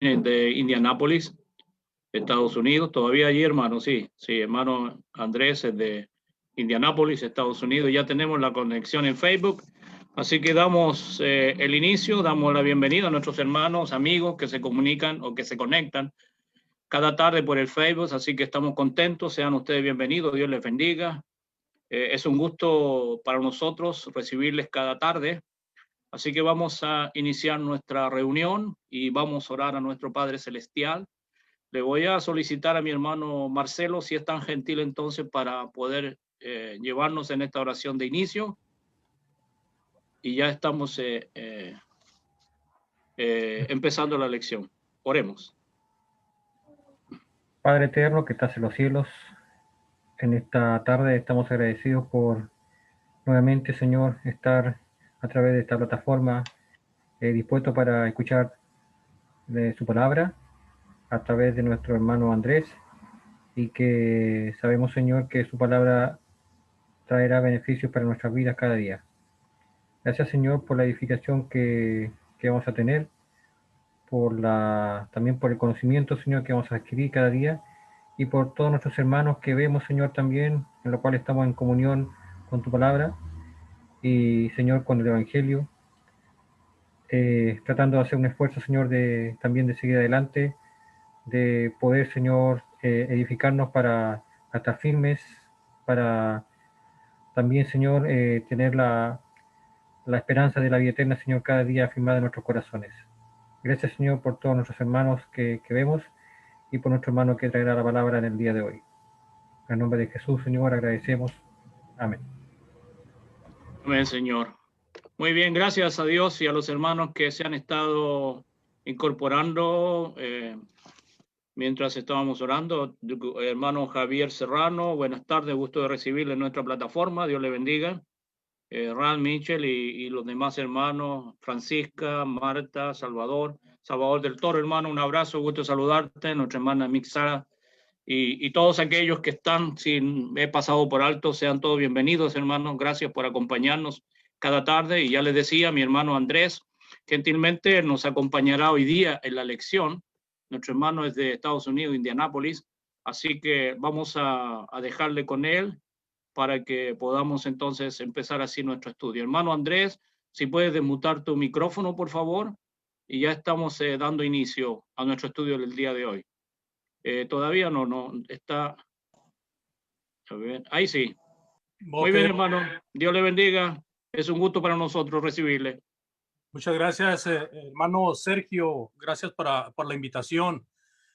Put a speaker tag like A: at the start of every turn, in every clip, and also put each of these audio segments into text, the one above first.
A: de Indianápolis, Estados Unidos. Todavía allí, hermano, sí, hermano Andrés es de Indianápolis, Estados Unidos. Ya tenemos la conexión en Facebook. Así que damos el inicio, damos la bienvenida a nuestros hermanos, amigos que se comunican o que se conectan cada tarde por el Facebook. Así que estamos contentos, sean ustedes bienvenidos, Dios les bendiga. Es un gusto para nosotros recibirles cada tarde. Así que vamos a iniciar nuestra reunión y vamos a orar a nuestro Padre Celestial. Le voy a solicitar a mi hermano Marcelo, si es tan gentil entonces, para poder llevarnos en esta oración de inicio. Y ya estamos empezando la lección. Oremos.
B: Padre eterno que estás en los cielos, en esta tarde estamos agradecidos por nuevamente, Señor, estar a través de esta plataforma dispuesto para escuchar de su palabra a través de nuestro hermano Andrés, y que sabemos, Señor, que su palabra traerá beneficios para nuestras vidas cada día. Gracias, Señor, por la edificación que vamos a tener, también por el conocimiento, Señor, que vamos a adquirir cada día, y por todos nuestros hermanos que vemos, Señor, también, en lo cual estamos en comunión con tu palabra y, Señor, con el Evangelio, tratando de hacer un esfuerzo, Señor, también de seguir adelante, de poder, Señor, edificarnos para estar firmes, para también, Señor, tener la esperanza de la vida eterna, Señor, cada día afirmada en nuestros corazones. Gracias, Señor, por todos nuestros hermanos que vemos y por nuestro hermano que traerá la palabra en el día de hoy. En nombre de Jesús, Señor, agradecemos. Amén.
A: Amén, Señor. Muy bien, gracias a Dios y a los hermanos que se han estado incorporando mientras estábamos orando. Hermano Javier Serrano, buenas tardes, gusto de recibirle en nuestra plataforma, Dios le bendiga. Ran Mitchell y los demás hermanos, Francisca, Marta, Salvador del Toro, hermano, un abrazo, gusto de saludarte, nuestra hermana Mixara, y todos aquellos que están, si he pasado por alto, sean todos bienvenidos, hermanos, gracias por acompañarnos cada tarde. Y ya les decía, mi hermano Andrés gentilmente nos acompañará hoy día en la lección. Nuestro hermano es de Estados Unidos, Indianápolis, así que vamos a dejarle con él para que podamos entonces empezar así nuestro estudio. Hermano Andrés, si puedes desmutar tu micrófono, por favor, y ya estamos dando inicio a nuestro estudio del día de hoy. Todavía no está. A ver, ahí sí. Muy bien, hermano. Dios le bendiga. Es un gusto para nosotros recibirle.
C: Muchas gracias, hermano Sergio. Gracias por la invitación.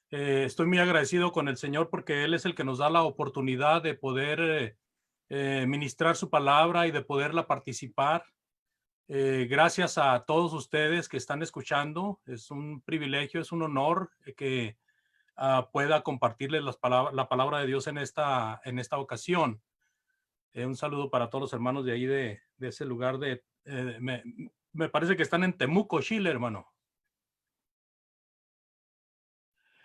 C: Estoy muy agradecido con el Señor porque Él es el que nos da la oportunidad de poder ministrar su palabra y de poderla participar. Gracias a todos ustedes que están escuchando. Es un privilegio, es un honor que pueda compartirles la palabra de Dios en esta ocasión. Un saludo para todos los hermanos de ahí de ese lugar me parece que están en Temuco, Chile, hermano.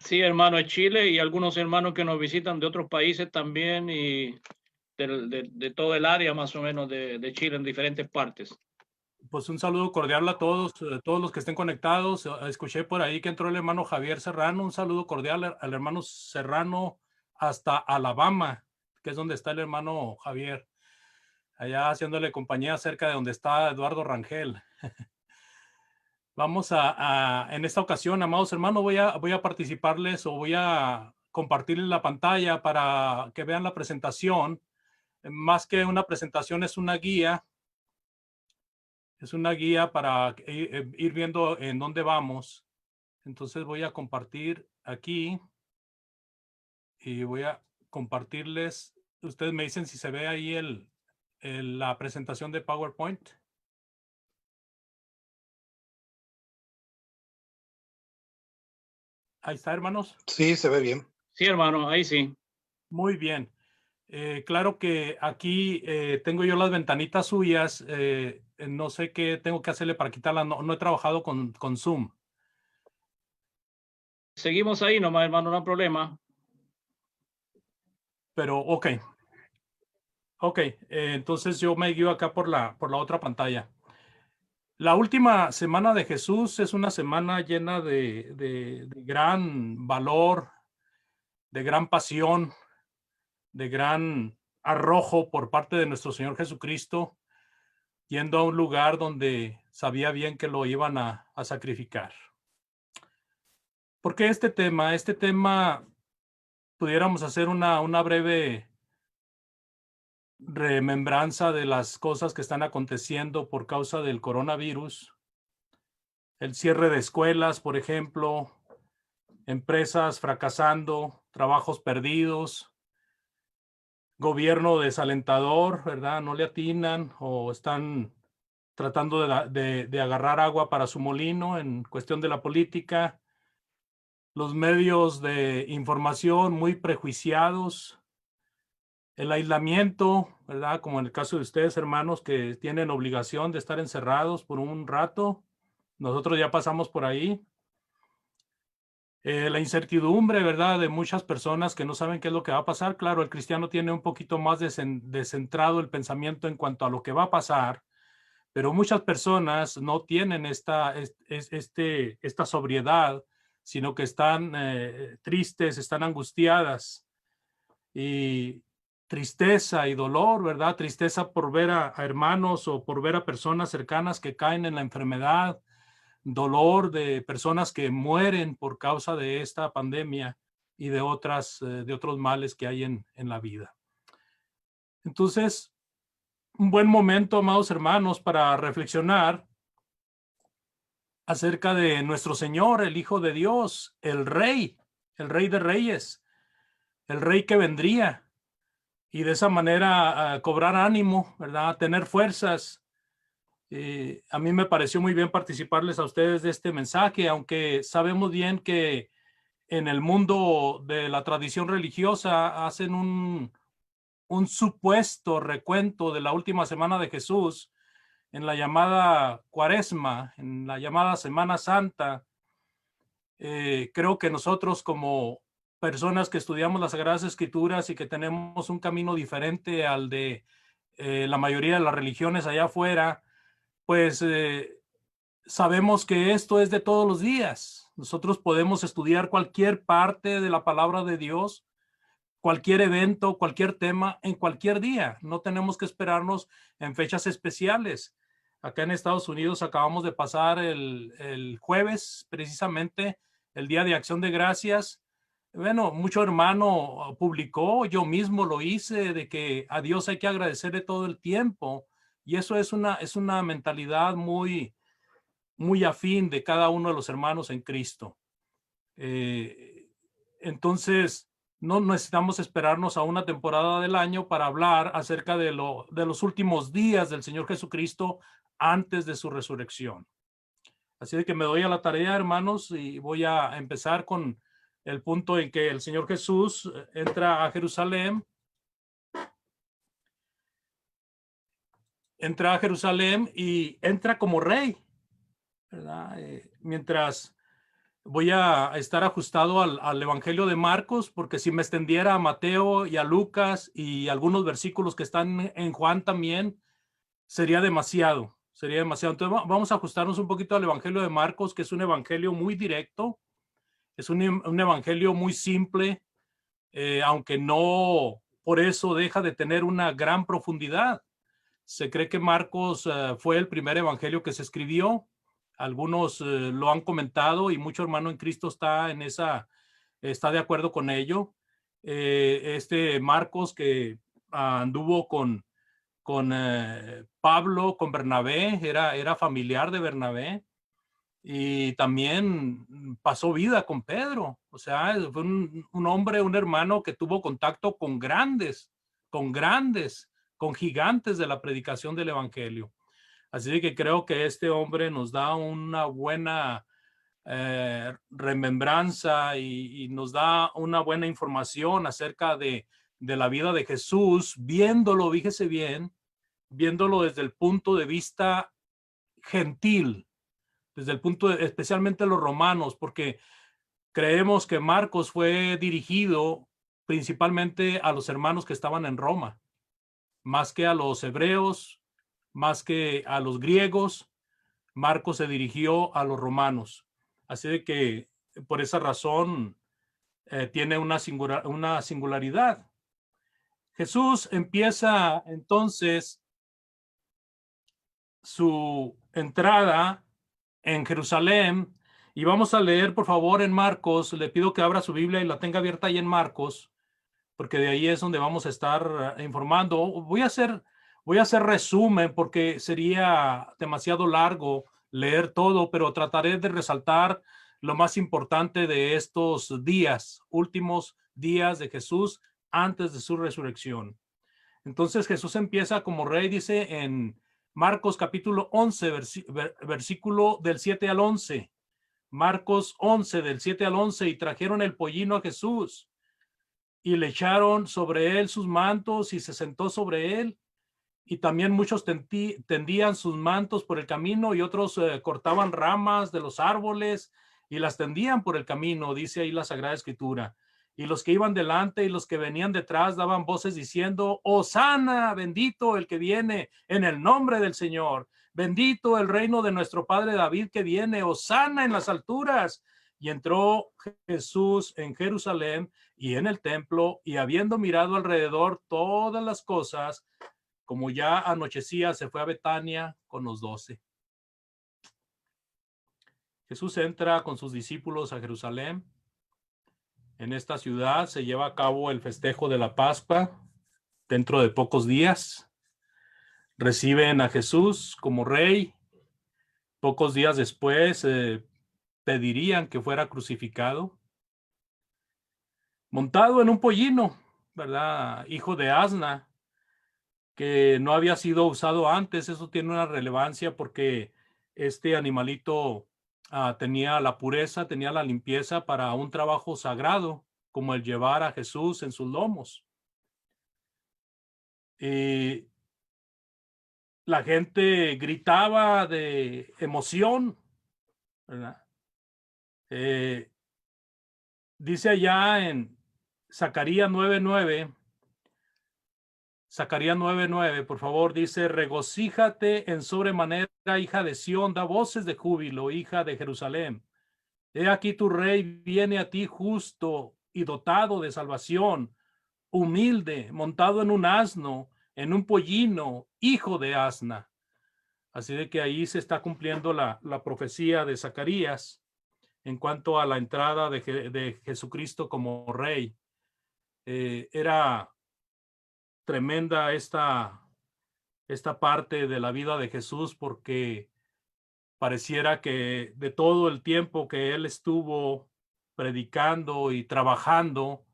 A: Sí, hermano, es Chile, y algunos hermanos que nos visitan de otros países también, y de todo el área más o menos de Chile, en diferentes partes.
C: Pues un saludo cordial a todos los que estén conectados. Escuché por ahí que entró el hermano Javier Serrano. Un saludo cordial al hermano Serrano hasta Alabama, que es donde está el hermano Javier, allá haciéndole compañía cerca de donde está Eduardo Rangel. Vamos en esta ocasión, amados hermanos, voy a participarles o voy a compartirles la pantalla para que vean la presentación. Más que una presentación, es una guía. Es una guía para ir viendo en dónde vamos. Entonces voy a compartir aquí y voy a compartirles. Ustedes me dicen si se ve ahí la presentación de PowerPoint. Ahí está, hermanos.
D: Sí, se ve bien.
A: Sí, hermano, ahí sí.
C: Muy bien. Claro que aquí tengo yo las ventanitas suyas. No sé qué tengo que hacerle para quitarlas. No he trabajado con Zoom.
A: Seguimos ahí nomás, hermano, no hay problema.
C: Pero, ok. Ok, entonces yo me guío acá por la otra pantalla. La última semana de Jesús es una semana llena de gran valor, de gran pasión, de gran arrojo por parte de nuestro Señor Jesucristo, yendo a un lugar donde sabía bien que lo iban a sacrificar. ¿Por qué este tema? Este tema pudiéramos hacer una breve remembranza de las cosas que están aconteciendo por causa del coronavirus. El cierre de escuelas, por ejemplo, empresas fracasando, trabajos perdidos, gobierno desalentador, ¿verdad? No le atinan o están tratando de agarrar agua para su molino en cuestión de la política. Los medios de información muy prejuiciados, el aislamiento, ¿verdad? Como en el caso de ustedes, hermanos, que tienen obligación de estar encerrados por un rato. Nosotros ya pasamos por ahí. La incertidumbre, ¿verdad? De muchas personas que no saben qué es lo que va a pasar. Claro, el cristiano tiene un poquito más descentrado el pensamiento en cuanto a lo que va a pasar, pero muchas personas no tienen esta sobriedad, sino que están tristes, están angustiadas, y tristeza y dolor, ¿verdad? Tristeza por ver a hermanos o por ver a personas cercanas que caen en la enfermedad, dolor de personas que mueren por causa de esta pandemia y de otros males que hay en la vida. Entonces, un buen momento, amados hermanos, para reflexionar acerca de nuestro Señor, el Hijo de Dios, el Rey de Reyes, el Rey que vendría, y de esa manera cobrar ánimo, ¿verdad? Tener fuerzas. A mí me pareció muy bien participarles a ustedes de este mensaje, aunque sabemos bien que en el mundo de la tradición religiosa hacen un supuesto recuento de la última semana de Jesús en la llamada Cuaresma, en la llamada Semana Santa. Creo que nosotros, como personas que estudiamos las Sagradas Escrituras y que tenemos un camino diferente al de la mayoría de las religiones allá afuera, pues sabemos que esto es de todos los días. Nosotros podemos estudiar cualquier parte de la palabra de Dios, cualquier evento, cualquier tema, en cualquier día. No tenemos que esperarnos en fechas especiales. Acá en Estados Unidos acabamos de pasar el jueves, precisamente, el Día de Acción de Gracias. Bueno, mucho hermano publicó, yo mismo lo hice, de que a Dios hay que agradecerle todo el tiempo. Y eso es una mentalidad muy afín de cada uno de los hermanos en Cristo. Entonces, no necesitamos esperarnos a una temporada del año para hablar acerca de los últimos días del Señor Jesucristo antes de su resurrección. Así de que me doy a la tarea, hermanos, y voy a empezar con el punto en que el Señor Jesús entra a Jerusalén. Entra a Jerusalén y entra como rey, ¿verdad? Mientras voy a estar ajustado al Evangelio de Marcos, porque si me extendiera a Mateo y a Lucas y algunos versículos que están en Juan también, sería demasiado. Entonces vamos a ajustarnos un poquito al Evangelio de Marcos, que es un evangelio muy directo, es un evangelio muy simple, aunque no por eso deja de tener una gran profundidad. Se cree que Marcos fue el primer evangelio que se escribió. Algunos lo han comentado y mucho hermano en Cristo está de acuerdo con ello. Este Marcos que anduvo con Pablo, con Bernabé, era familiar de Bernabé, y también pasó vida con Pedro. O sea, fue un hombre, un hermano que tuvo contacto con gigantes de la predicación del evangelio. Así que creo que este hombre nos da una buena remembranza y nos da una buena información acerca de la vida de Jesús, viéndolo, fíjese bien, viéndolo desde el punto de vista gentil, desde el punto especialmente los romanos, porque creemos que Marcos fue dirigido principalmente a los hermanos que estaban en Roma, más que a los hebreos, más que a los griegos. Marcos se dirigió a los romanos. Así de que por esa razón tiene una singularidad. Jesús empieza entonces su entrada en Jerusalén y vamos a leer, por favor, en Marcos. Le pido que abra su Biblia y la tenga abierta ahí en Marcos, porque de ahí es donde vamos a estar informando. Voy a hacer resumen porque sería demasiado largo leer todo, pero trataré de resaltar lo más importante de estos días, últimos días de Jesús antes de su resurrección. Entonces Jesús empieza como rey, dice en Marcos capítulo 11, versículo del 7 al 11. Marcos 11, del 7 al 11, y trajeron el pollino a Jesús y le echaron sobre él sus mantos y se sentó sobre él. Y también muchos tendían sus mantos por el camino y otros cortaban ramas de los árboles y las tendían por el camino, dice ahí la Sagrada Escritura. Y los que iban delante y los que venían detrás daban voces diciendo: Hosana, bendito el que viene en el nombre del Señor. Bendito el reino de nuestro padre David que viene. Hosana en las alturas. Y entró Jesús en Jerusalén y en el templo, y habiendo mirado alrededor todas las cosas, como ya anochecía, se fue a Betania con los 12. Jesús entra con sus discípulos a Jerusalén. En esta ciudad se lleva a cabo el festejo de la Pascua. Dentro de pocos días reciben a Jesús como rey. Pocos días después pedirían que fuera crucificado, montado en un pollino, ¿verdad? Hijo de asna, que no había sido usado antes. Eso tiene una relevancia porque este animalito tenía la pureza, tenía la limpieza para un trabajo sagrado, como el llevar a Jesús en sus lomos. Y la gente gritaba de emoción, ¿verdad? Dice allá en Zacarías 9:9, Zacarías 9:9, por favor, dice: regocíjate en sobremanera, hija de Sión, da voces de júbilo, hija de Jerusalén. He aquí tu rey viene a ti justo y dotado de salvación, humilde, montado en un asno, en un pollino, hijo de asna. Así de que ahí se está cumpliendo la profecía de Zacarías en cuanto a la entrada de Jesucristo como rey. Era tremenda esta parte de la vida de Jesús, porque pareciera que de todo el tiempo que él estuvo predicando y trabajando,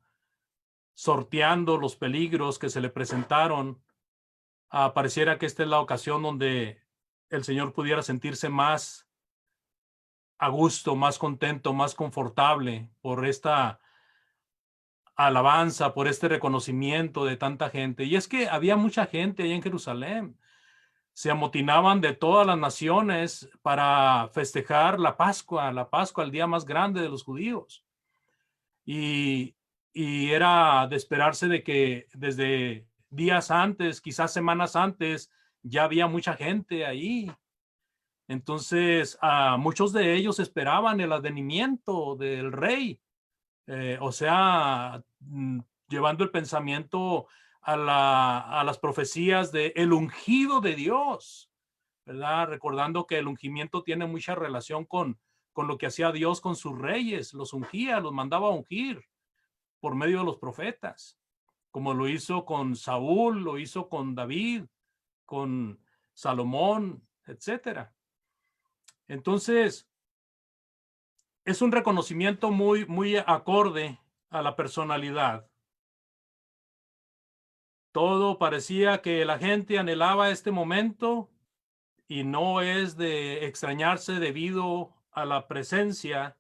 C: sorteando los peligros que se le presentaron, pareciera que esta es la ocasión donde el Señor pudiera sentirse más a gusto, más contento, más confortable por esta alabanza, por este reconocimiento de tanta gente. Y es que había mucha gente ahí en Jerusalén. Se amotinaban de todas las naciones para festejar la Pascua, el día más grande de los judíos. Y era de esperarse de que desde días antes, quizás semanas antes, ya había mucha gente ahí. Entonces, muchos de ellos esperaban el advenimiento del rey. O sea, llevando el pensamiento a las profecías de el ungido de Dios, ¿verdad? Recordando que el ungimiento tiene mucha relación con lo que hacía Dios con sus reyes. Los ungía, los mandaba a ungir por medio de los profetas, como lo hizo con Saúl, lo hizo con David, con Salomón, etcétera. Entonces, es un reconocimiento muy acorde a la personalidad. Todo parecía que la gente anhelaba este momento, y no es de extrañarse debido a la presencia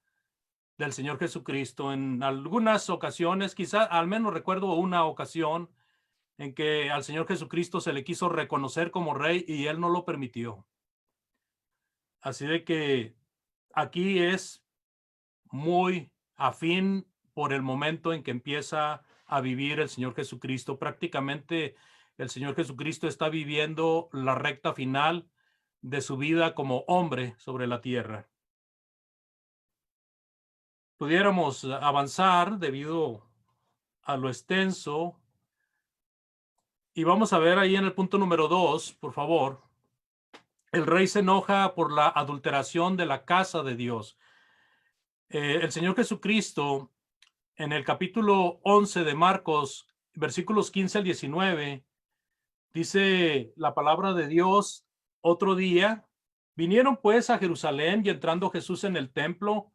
C: del Señor Jesucristo. En algunas ocasiones, quizá al menos recuerdo una ocasión en que al Señor Jesucristo se le quiso reconocer como rey y él no lo permitió. Así de que aquí es muy afín por el momento en que empieza a vivir el Señor Jesucristo. Prácticamente el Señor Jesucristo está viviendo la recta final de su vida como hombre sobre la tierra. Pudiéramos avanzar debido a lo extenso. Y vamos a ver ahí en el punto número 2, por favor. El rey se enoja por la adulteración de la casa de Dios. El Señor Jesucristo, en el capítulo 11 de Marcos, versículos 15 al 19, dice la palabra de Dios: otro día, vinieron pues a Jerusalén, y entrando Jesús en el templo,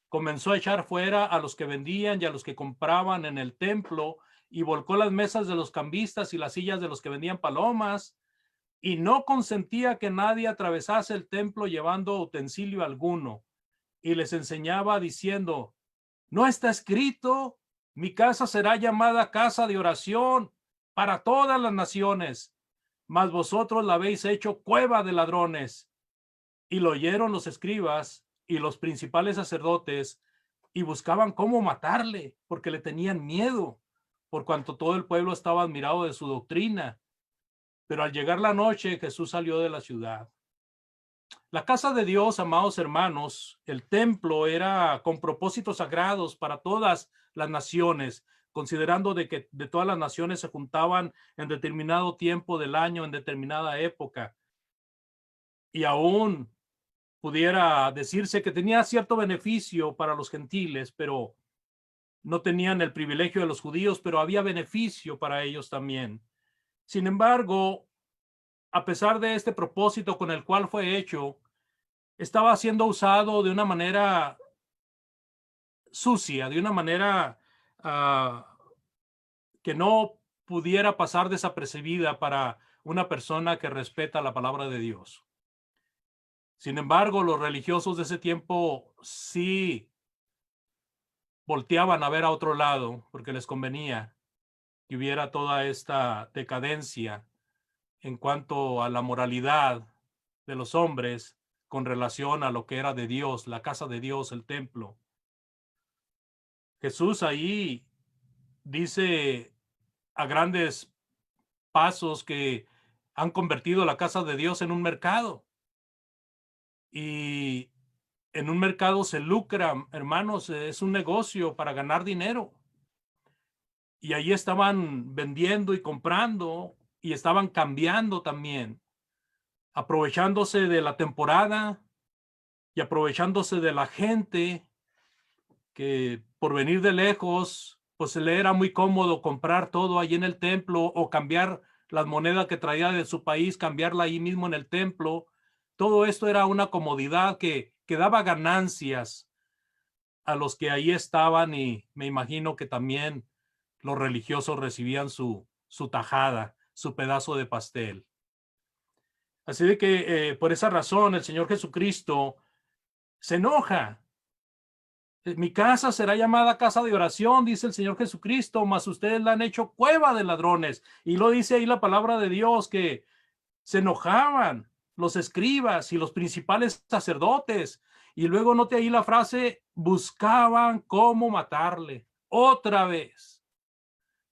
C: comenzó a echar fuera a los que vendían y a los que compraban en el templo, y volcó las mesas de los cambistas y las sillas de los que vendían palomas, y no consentía que nadie atravesase el templo llevando utensilio alguno, y les enseñaba diciendo: ¿no está escrito, mi casa será llamada casa de oración para todas las naciones? Mas vosotros la habéis hecho cueva de ladrones. Y lo oyeron los escribas y los principales sacerdotes, y buscaban cómo matarle, porque le tenían miedo, por cuanto todo el pueblo estaba admirado de su doctrina. Pero al llegar la noche, Jesús salió de la ciudad. La casa de Dios, amados hermanos, el templo, era con propósitos sagrados para todas las naciones, considerando de que de todas las naciones se juntaban en determinado tiempo del año, en determinada época. Y aún pudiera decirse que tenía cierto beneficio para los gentiles, pero no tenían el privilegio de los judíos, pero había beneficio para ellos también. Sin embargo, a pesar de este propósito con el cual fue hecho, estaba siendo usado de una manera sucia, de una manera que no pudiera pasar desapercibida para una persona que respeta la palabra de Dios. Sin embargo, los religiosos de ese tiempo sí volteaban a ver a otro lado porque les convenía que hubiera toda esta decadencia en cuanto a la moralidad de los hombres con relación a lo que era de Dios, la casa de Dios, el templo. Jesús ahí dice a grandes pasos que han convertido la casa de Dios en un mercado. Y en un mercado se lucra, hermanos, es un negocio para ganar dinero. Y ahí estaban vendiendo y comprando y estaban cambiando también, aprovechándose de la temporada y aprovechándose de la gente que por venir de lejos, pues le era muy cómodo comprar todo ahí en el templo o cambiar las monedas que traía de su país, cambiarla ahí mismo en el templo. Todo esto era una comodidad que daba ganancias a los que ahí estaban, y me imagino que también los religiosos recibían su tajada, su pedazo de pastel. Así de que por esa razón el Señor Jesucristo se enoja. Mi casa será llamada casa de oración, dice el Señor Jesucristo, mas ustedes la han hecho cueva de ladrones. Y lo dice ahí la palabra de Dios, que se enojaban los escribas y los principales sacerdotes. Y luego note ahí la frase: buscaban cómo matarle. Otra vez.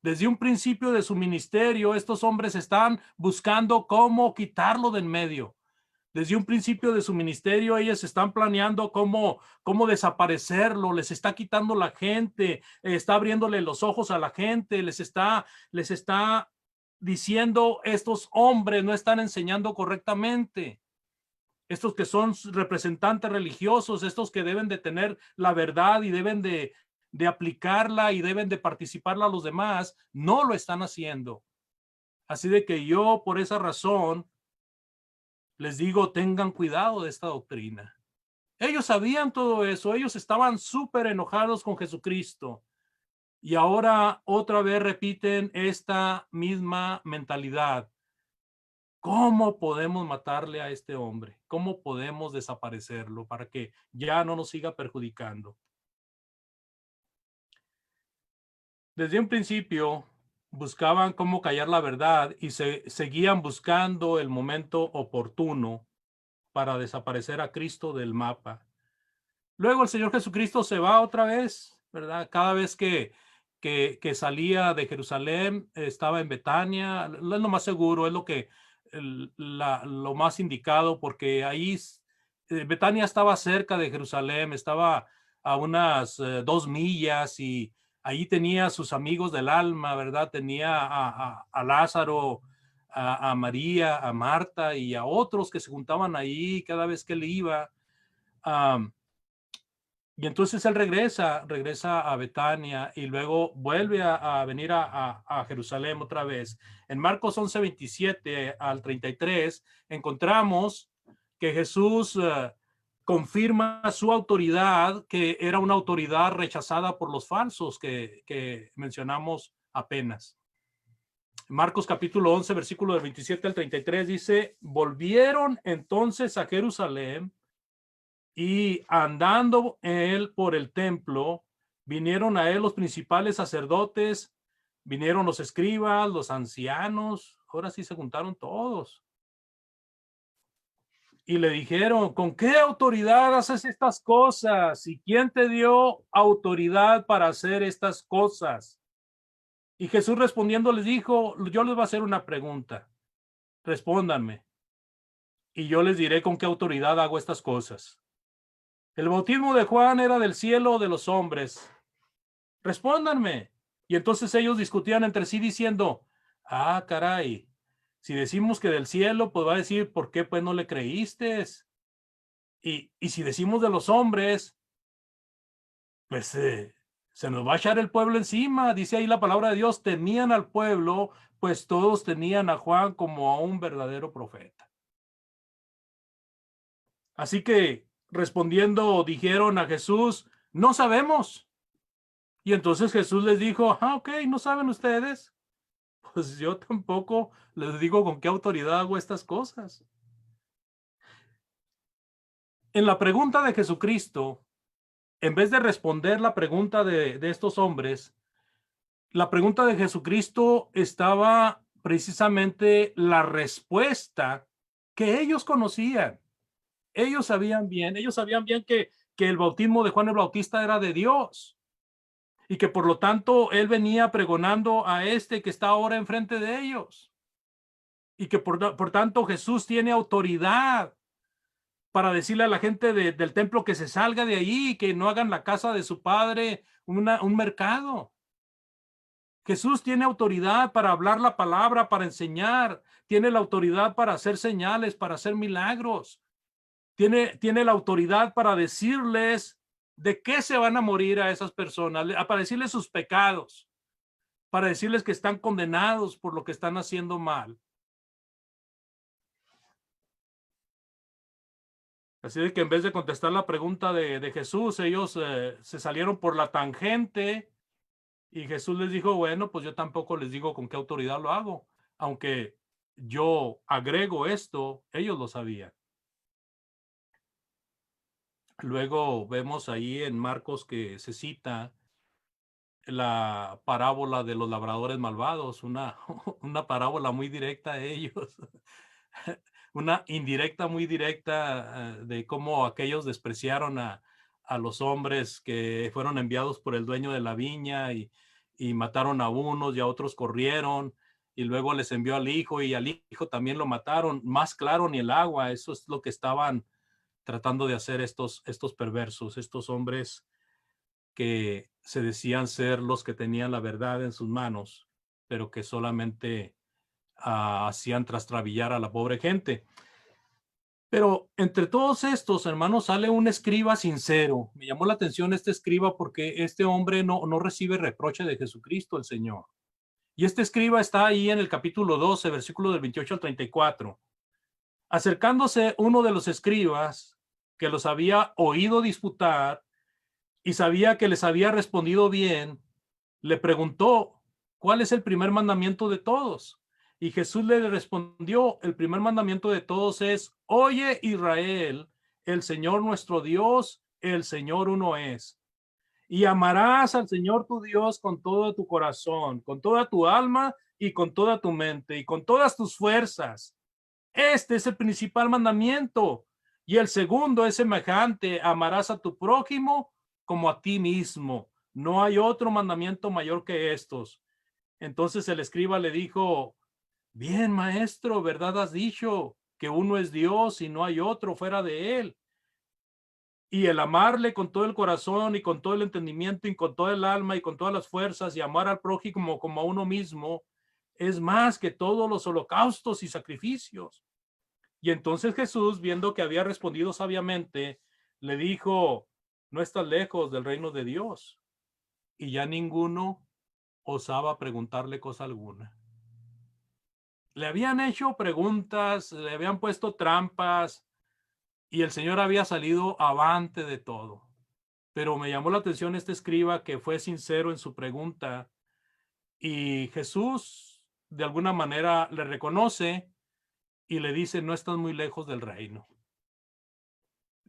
C: Desde un principio de su ministerio, estos hombres están buscando cómo quitarlo de en medio. Desde un principio de su ministerio, ellos están planeando cómo desaparecerlo. Les está quitando la gente, está abriéndole los ojos a la gente, les está diciendo: estos hombres no están enseñando correctamente. Estos que son representantes religiosos, estos que deben de tener la verdad y deben de aplicarla y deben de participarla a los demás, no lo están haciendo. Así de que yo, por esa razón, les digo: tengan cuidado de esta doctrina. Ellos sabían todo eso, ellos estaban súper enojados con Jesucristo. Y ahora otra vez repiten esta misma mentalidad. ¿Cómo podemos matarle a este hombre? ¿Cómo podemos desaparecerlo para que ya no nos siga perjudicando? Desde un principio buscaban cómo callar la verdad y seguían buscando el momento oportuno para desaparecer a Cristo del mapa. Luego el Señor Jesucristo se va otra vez, ¿verdad? Cada vez que salía de Jerusalén, estaba en Betania. Es lo más seguro, es lo que lo más indicado, porque ahí Betania estaba cerca de Jerusalén, estaba a unas 2 millas, y ahí tenía a sus amigos del alma, ¿verdad? Tenía a Lázaro, a María, a Marta y a otros que se juntaban ahí cada vez que él iba. Y entonces él regresa a Betania y luego vuelve a venir a Jerusalén otra vez. En Marcos 11:27 al 33 encontramos que Jesús confirma su autoridad, que era una autoridad rechazada por los falsos que mencionamos apenas. Marcos capítulo 11, versículo del 27 al 33 dice: volvieron entonces a Jerusalén, y andando él por el templo, vinieron a él los principales sacerdotes, vinieron los escribas, los ancianos, ahora sí se juntaron todos. Y le dijeron: ¿con qué autoridad haces estas cosas? ¿Y quién te dio autoridad para hacer estas cosas? Y Jesús respondiendo les dijo: yo les voy a hacer una pregunta. Respóndanme, y yo les diré con qué autoridad hago estas cosas. ¿El bautismo de Juan era del cielo o de los hombres? Respóndanme. Y entonces ellos discutían entre sí diciendo: ah, caray, si decimos que del cielo, pues va a decir: ¿por qué pues no le creíste? Y si decimos de los hombres, pues se nos va a echar el pueblo encima. Dice ahí la palabra de Dios: temían al pueblo, pues todos tenían a Juan como a un verdadero profeta. Así que respondiendo dijeron a Jesús: no sabemos. Y entonces Jesús les dijo: ah, ok, ¿no saben ustedes? Pues yo tampoco les digo con qué autoridad hago estas cosas. En la pregunta de Jesucristo, en vez de responder la pregunta de estos hombres, la pregunta de Jesucristo estaba precisamente la respuesta que ellos conocían. Ellos sabían bien que el bautismo de Juan el Bautista era de Dios, y que por lo tanto él venía pregonando a este que está ahora enfrente de ellos, y que por tanto Jesús tiene autoridad para decirle a la gente del templo que se salga de ahí, que no hagan la casa de su padre un mercado. Jesús tiene autoridad para hablar la palabra, para enseñar, tiene la autoridad para hacer señales, para hacer milagros, tiene la autoridad para decirles de qué se van a morir a esas personas, para decirles sus pecados, para decirles que están condenados por lo que están haciendo mal. Así de que en vez de contestar la pregunta de Jesús, ellos se salieron por la tangente, y Jesús les dijo: bueno, pues yo tampoco les digo con qué autoridad lo hago, aunque yo agrego esto, ellos lo sabían. Luego vemos ahí en Marcos que se cita la parábola de los labradores malvados, una parábola muy directa a ellos, una indirecta muy directa de cómo aquellos despreciaron a los hombres que fueron enviados por el dueño de la viña, y mataron a unos y a otros corrieron, y luego les envió al hijo, y al hijo también lo mataron. Más claro ni el agua. Eso es lo que estaban tratando de hacer estos perversos, estos hombres que se decían ser los que tenían la verdad en sus manos, pero que solamente hacían trastrabillar a la pobre gente. Pero entre todos estos, hermanos, sale un escriba sincero. Me llamó la atención este escriba porque este hombre no recibe reproche de Jesucristo, el Señor. Y este escriba está ahí en el capítulo 12, versículo del 28 al 34. Acercándose uno de los escribas, que los había oído disputar y sabía que les había respondido bien, le preguntó: ¿cuál es el primer mandamiento de todos? Y Jesús le respondió: el primer mandamiento de todos es: oye, Israel, el Señor nuestro Dios, el Señor uno es. Y amarás al Señor tu Dios con todo tu corazón, con toda tu alma y con toda tu mente y con todas tus fuerzas. Este es el principal mandamiento. Y el segundo es semejante: amarás a tu prójimo como a ti mismo. No hay otro mandamiento mayor que estos. Entonces el escriba le dijo: Bien, maestro, ¿verdad has dicho? Que uno es Dios y no hay otro fuera de él. Y el amarle con todo el corazón y con todo el entendimiento y con todo el alma y con todas las fuerzas y amar al prójimo como a uno mismo es más que todos los holocaustos y sacrificios. Y entonces Jesús, viendo que había respondido sabiamente, le dijo, no estás lejos del reino de Dios. Y ya ninguno osaba preguntarle cosa alguna. Le habían hecho preguntas, le habían puesto trampas y el Señor había salido avante de todo. Pero me llamó la atención este escriba que fue sincero en su pregunta y Jesús de alguna manera le reconoce y le dice, no estás muy lejos del reino.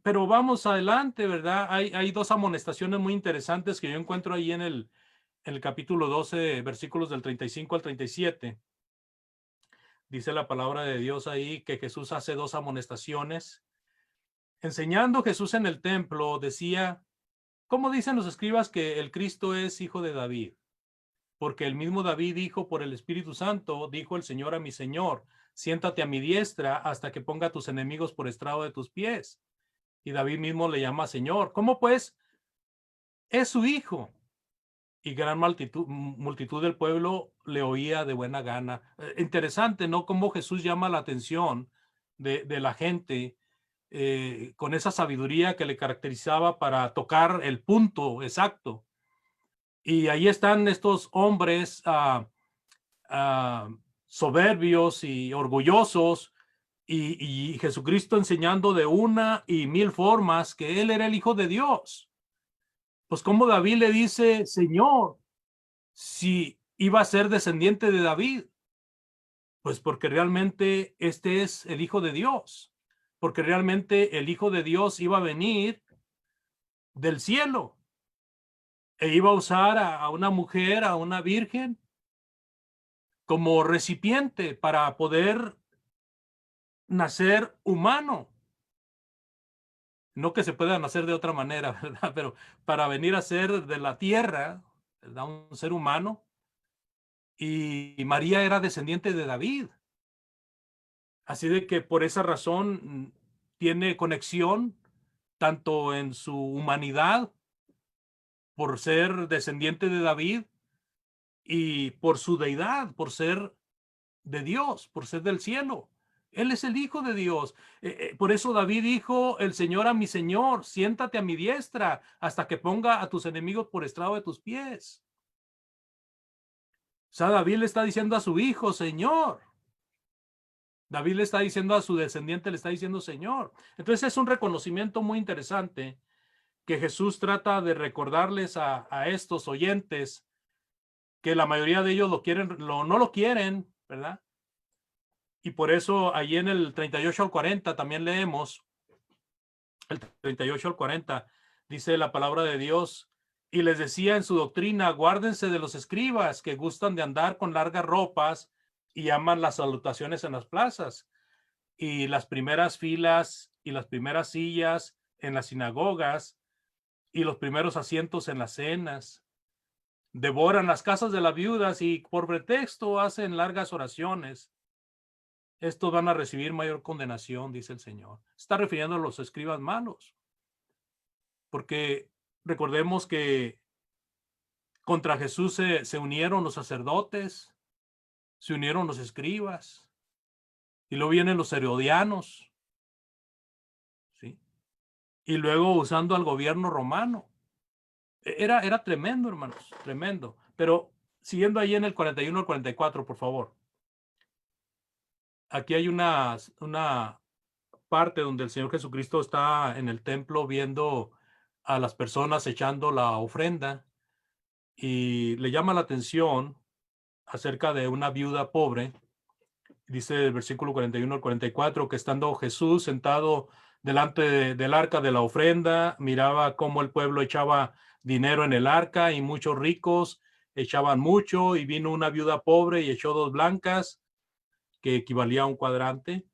C: Pero vamos adelante, ¿verdad? Hay dos amonestaciones muy interesantes que yo encuentro ahí en el capítulo 12, versículos del 35 al 37. Dice la palabra de Dios ahí que Jesús hace dos amonestaciones. Enseñando Jesús en el templo, decía, ¿cómo dicen los escribas que el Cristo es hijo de David? Porque el mismo David dijo por el Espíritu Santo, dijo el Señor a mi Señor, siéntate a mi diestra hasta que ponga a tus enemigos por estrado de tus pies. Y David mismo le llama Señor. ¿Cómo pues? Es su hijo. Y gran multitud del pueblo le oía de buena gana. Interesante, ¿no? Cómo Jesús llama la atención de la gente con esa sabiduría que le caracterizaba para tocar el punto exacto. Y ahí están estos hombres soberbios y orgullosos, y Jesucristo enseñando de una y mil formas que él era el Hijo de Dios. Pues como David le dice, Señor, si iba a ser descendiente de David, pues porque realmente este es el Hijo de Dios, porque realmente el Hijo de Dios iba a venir del cielo e iba a usar a una mujer, a una virgen, como recipiente para poder nacer humano. No que se pueda nacer de otra manera, ¿verdad? Pero para venir a ser de la tierra, ¿verdad? Un ser humano. Y María era descendiente de David. Así de que por esa razón tiene conexión tanto en su humanidad, por ser descendiente de David, y por su deidad, por ser de Dios, por ser del cielo. Él es el Hijo de Dios. Por eso David dijo, el Señor a mi Señor, siéntate a mi diestra hasta que ponga a tus enemigos por estrado de tus pies. O sea, David le está diciendo a su hijo, Señor. David le está diciendo a su descendiente, le está diciendo Señor. Entonces es un reconocimiento muy interesante que Jesús trata de recordarles a estos oyentes, que la mayoría de ellos lo quieren, no lo quieren, ¿verdad? Y por eso allí en el 38 al 40 también leemos, el 38 al 40, dice la palabra de Dios, y les decía en su doctrina, guárdense de los escribas que gustan de andar con largas ropas y aman las salutaciones en las plazas y las primeras filas y las primeras sillas en las sinagogas y los primeros asientos en las cenas. Devoran las casas de las viudas y por pretexto hacen largas oraciones. Estos van a recibir mayor condenación, dice el Señor. Está refiriendo a los escribas malos. Porque recordemos que contra Jesús se unieron los sacerdotes, se unieron los escribas, y luego vienen los herodianos, ¿sí? Y luego usando al gobierno romano. Era tremendo, hermanos, tremendo. Pero siguiendo ahí en el 41 al 44, por favor. Aquí hay una parte donde el Señor Jesucristo está en el templo viendo a las personas echando la ofrenda y le llama la atención acerca de una viuda pobre. Dice el versículo 41 al 44 que estando Jesús sentado delante del arca de la ofrenda, miraba cómo el pueblo echaba dinero en el arca y muchos ricos echaban mucho, y vino una viuda pobre y echó 2 blancas, que equivalía a un cuadrante.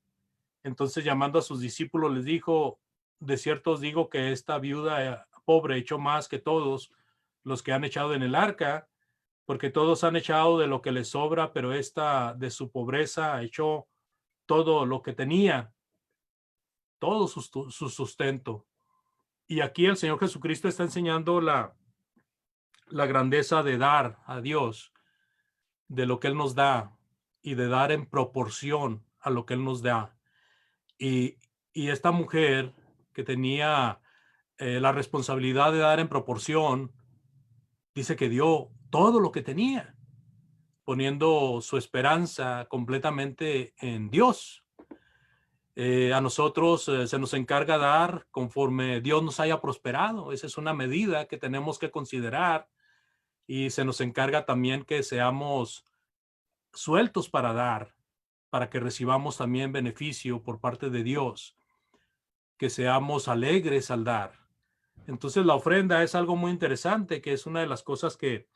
C: Entonces, llamando a sus discípulos, les dijo, de cierto os digo que esta viuda pobre echó más que todos los que han echado en el arca, porque todos han echado de lo que les sobra, pero esta de su pobreza echó todo lo que tenía, todo su sustento. Y aquí el Señor Jesucristo está enseñando la grandeza de dar a Dios, de lo que Él nos da, y de dar en proporción a lo que Él nos da. Y esta mujer que tenía la responsabilidad de dar en proporción, dice que dio todo lo que tenía, poniendo su esperanza completamente en Dios. A nosotros se nos encarga dar conforme Dios nos haya prosperado. Esa es una medida que tenemos que considerar, y se nos encarga también que seamos sueltos para dar, para que recibamos también beneficio por parte de Dios, que seamos alegres al dar. Entonces la ofrenda es algo muy interesante, que es una de las cosas que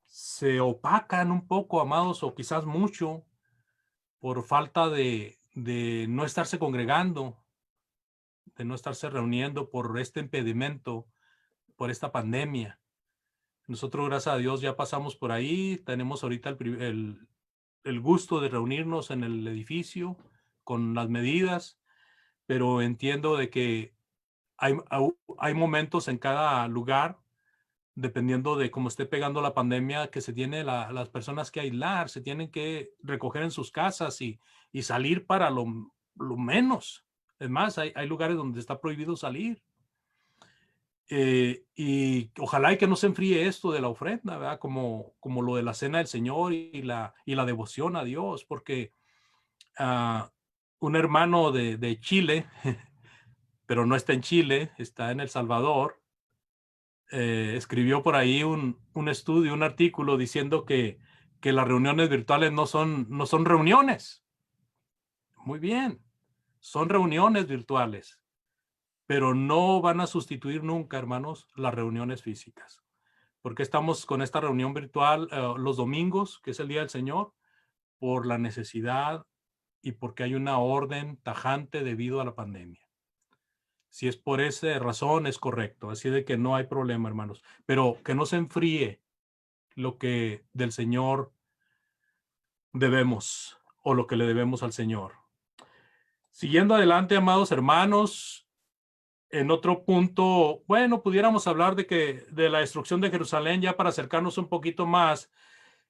C: se opacan un poco, amados, o quizás mucho, por falta de no estarse congregando, de no estarse reuniendo por este impedimento, por esta pandemia. Nosotros, gracias a Dios, ya pasamos por ahí. Tenemos ahorita el gusto de reunirnos en el edificio con las medidas, pero entiendo de que hay momentos en cada lugar, dependiendo de cómo esté pegando la pandemia, que se tiene las personas que aislar, se tienen que recoger en sus casas y salir para lo menos. Es más, hay lugares donde está prohibido salir. Y ojalá y que no se enfríe esto de la ofrenda, ¿verdad? Como lo de la cena del Señor y la devoción a Dios, porque un hermano de Chile, pero no está en Chile, está en El Salvador, escribió por ahí un estudio, un artículo diciendo que las reuniones virtuales no son reuniones. Muy bien, son reuniones virtuales, pero no van a sustituir nunca, hermanos, las reuniones físicas. Porque estamos con esta reunión virtual los domingos, que es el Día del Señor, por la necesidad y porque hay una orden tajante debido a la pandemia. Si es por esa razón, es correcto. Así de que no hay problema, hermanos. Pero que no se enfríe lo que del Señor debemos, o lo que le debemos al Señor. Siguiendo adelante, amados hermanos, en otro punto, bueno, pudiéramos hablar de la destrucción de Jerusalén, ya para acercarnos un poquito más.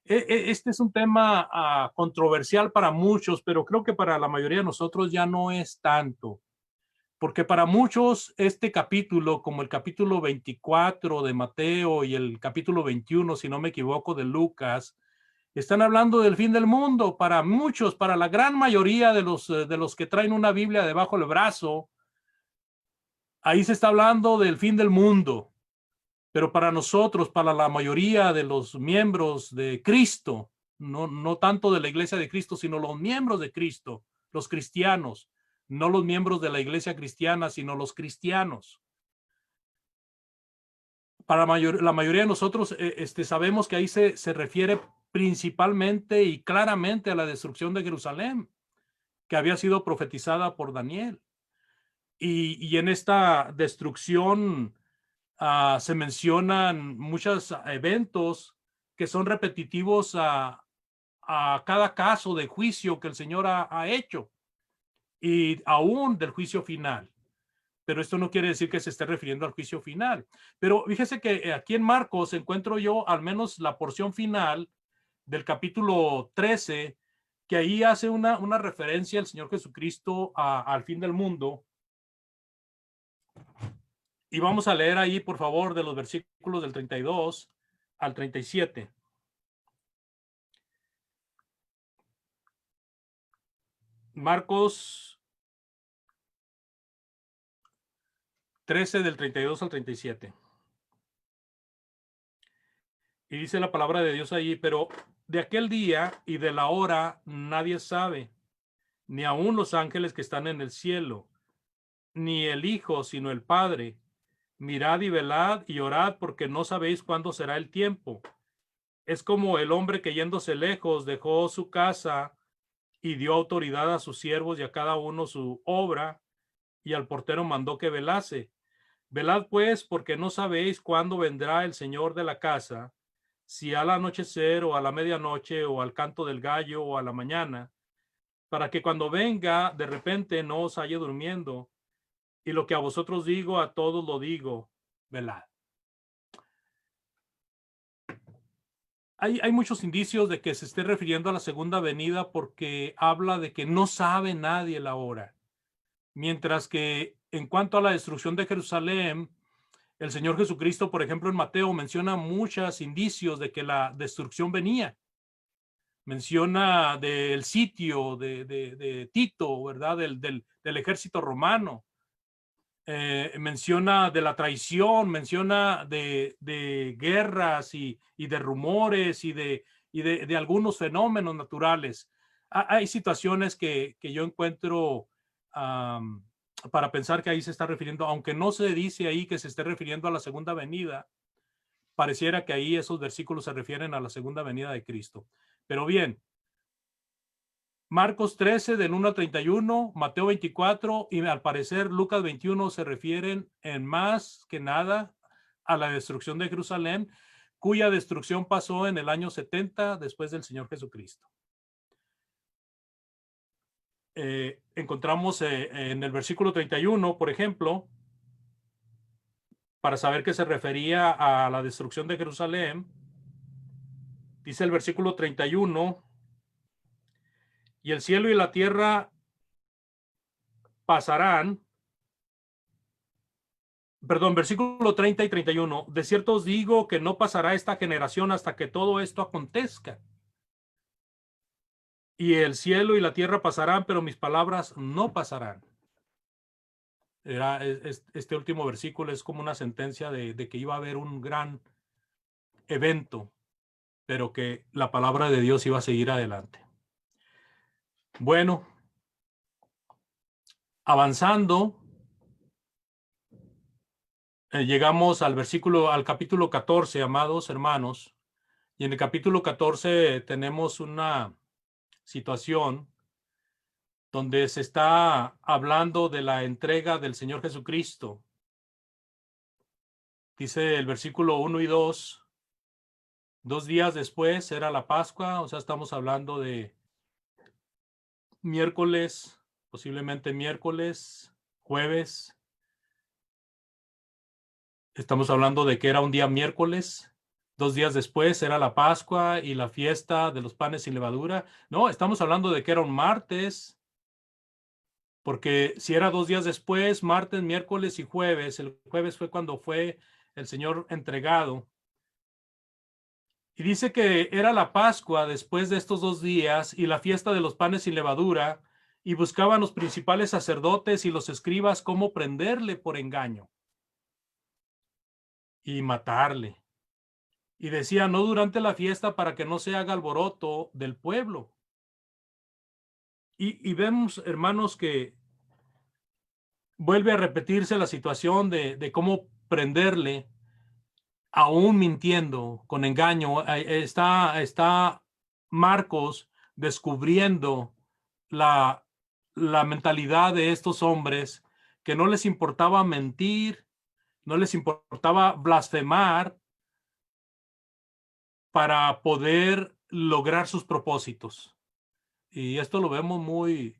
C: Este es un tema controversial para muchos, pero creo que para la mayoría de nosotros ya no es tanto. Porque para muchos este capítulo, como el capítulo 24 de Mateo y el capítulo 21, si no me equivoco, de Lucas, están hablando del fin del mundo. Para muchos, para la gran mayoría de los que traen una Biblia debajo del brazo, ahí se está hablando del fin del mundo. Pero para nosotros, para la mayoría de los miembros de Cristo, no tanto de la iglesia de Cristo, sino los miembros de Cristo, los cristianos, no los miembros de la iglesia cristiana, sino los cristianos. Para la mayoría de nosotros sabemos que ahí se refiere principalmente y claramente a la destrucción de Jerusalén, que había sido profetizada por Daniel. Y en esta destrucción se mencionan muchos eventos que son repetitivos a cada caso de juicio que el Señor ha hecho, y aún del juicio final. Pero esto no quiere decir que se esté refiriendo al juicio final. Pero fíjese que aquí en Marcos encuentro yo al menos la porción final del capítulo 13, que ahí hace una referencia al Señor Jesucristo al fin del mundo. Y vamos a leer ahí, por favor, de los versículos del 32 al 37. Marcos 13 del 32 al 37. Y dice la palabra de Dios ahí: pero de aquel día y de la hora nadie sabe, ni aun los ángeles que están en el cielo, ni el Hijo, sino el Padre. Mirad y velad y orad, porque no sabéis cuándo será el tiempo. Es como el hombre que yéndose lejos dejó su casa y dio autoridad a sus siervos y a cada uno su obra, y al portero mandó que velase. Velad pues, porque no sabéis cuándo vendrá el Señor de la casa, si al anochecer o a la medianoche o al canto del gallo o a la mañana, para que cuando venga de repente no os halle durmiendo. Y lo que a vosotros digo, a todos lo digo, velad. Hay muchos indicios de que se esté refiriendo a la segunda venida porque habla de que no sabe nadie la hora. Mientras que en cuanto a la destrucción de Jerusalén, el Señor Jesucristo, por ejemplo, en Mateo menciona muchos indicios de que la destrucción venía. Menciona del sitio de Tito, ¿verdad? Del ejército romano. Menciona de la traición, menciona de guerras y de rumores y de algunos fenómenos naturales. Hay situaciones que yo encuentro para pensar que ahí se está refiriendo, aunque no se dice ahí que se esté refiriendo a la segunda venida, pareciera que ahí esos versículos se refieren a la segunda venida de Cristo. Pero bien, Marcos 13 del 1 al 31, Mateo 24 y al parecer Lucas 21 se refieren en más que nada a la destrucción de Jerusalén, cuya destrucción pasó en el año 70 después del Señor Jesucristo. Encontramos en el versículo 31, por ejemplo, para saber que se refería a la destrucción de Jerusalén, dice el versículo 31, y el cielo y la tierra pasarán. Perdón, versículo 30 y 31. De cierto os digo que no pasará esta generación hasta que todo esto acontezca. Y el cielo y la tierra pasarán, pero mis palabras no pasarán. Este último versículo es como una sentencia de que iba a haber un gran evento, pero que la palabra de Dios iba a seguir adelante. Bueno, avanzando, llegamos al capítulo 14, amados hermanos, y en el capítulo 14 tenemos una situación donde se está hablando de la entrega del Señor Jesucristo. Dice el versículo 1 y 2, 2 días después era la Pascua, o sea, estamos hablando de miércoles, posiblemente miércoles, jueves. Estamos hablando de que era un día miércoles, 2 días después era la Pascua y la fiesta de los panes sin levadura. No, estamos hablando de que era un martes, porque si era 2 días después, martes, miércoles y jueves, el jueves fue cuando fue el Señor entregado. Y dice que era la Pascua después de estos 2 días y la fiesta de los panes sin levadura, y buscaban los principales sacerdotes y los escribas cómo prenderle por engaño y matarle. Y decía, no durante la fiesta para que no se haga alboroto del pueblo. Y vemos, hermanos, que vuelve a repetirse la situación de cómo prenderle, aún mintiendo, con engaño. Está Marcos descubriendo la mentalidad de estos hombres, que no les importaba mentir, no les importaba blasfemar para poder lograr sus propósitos. Y esto lo vemos muy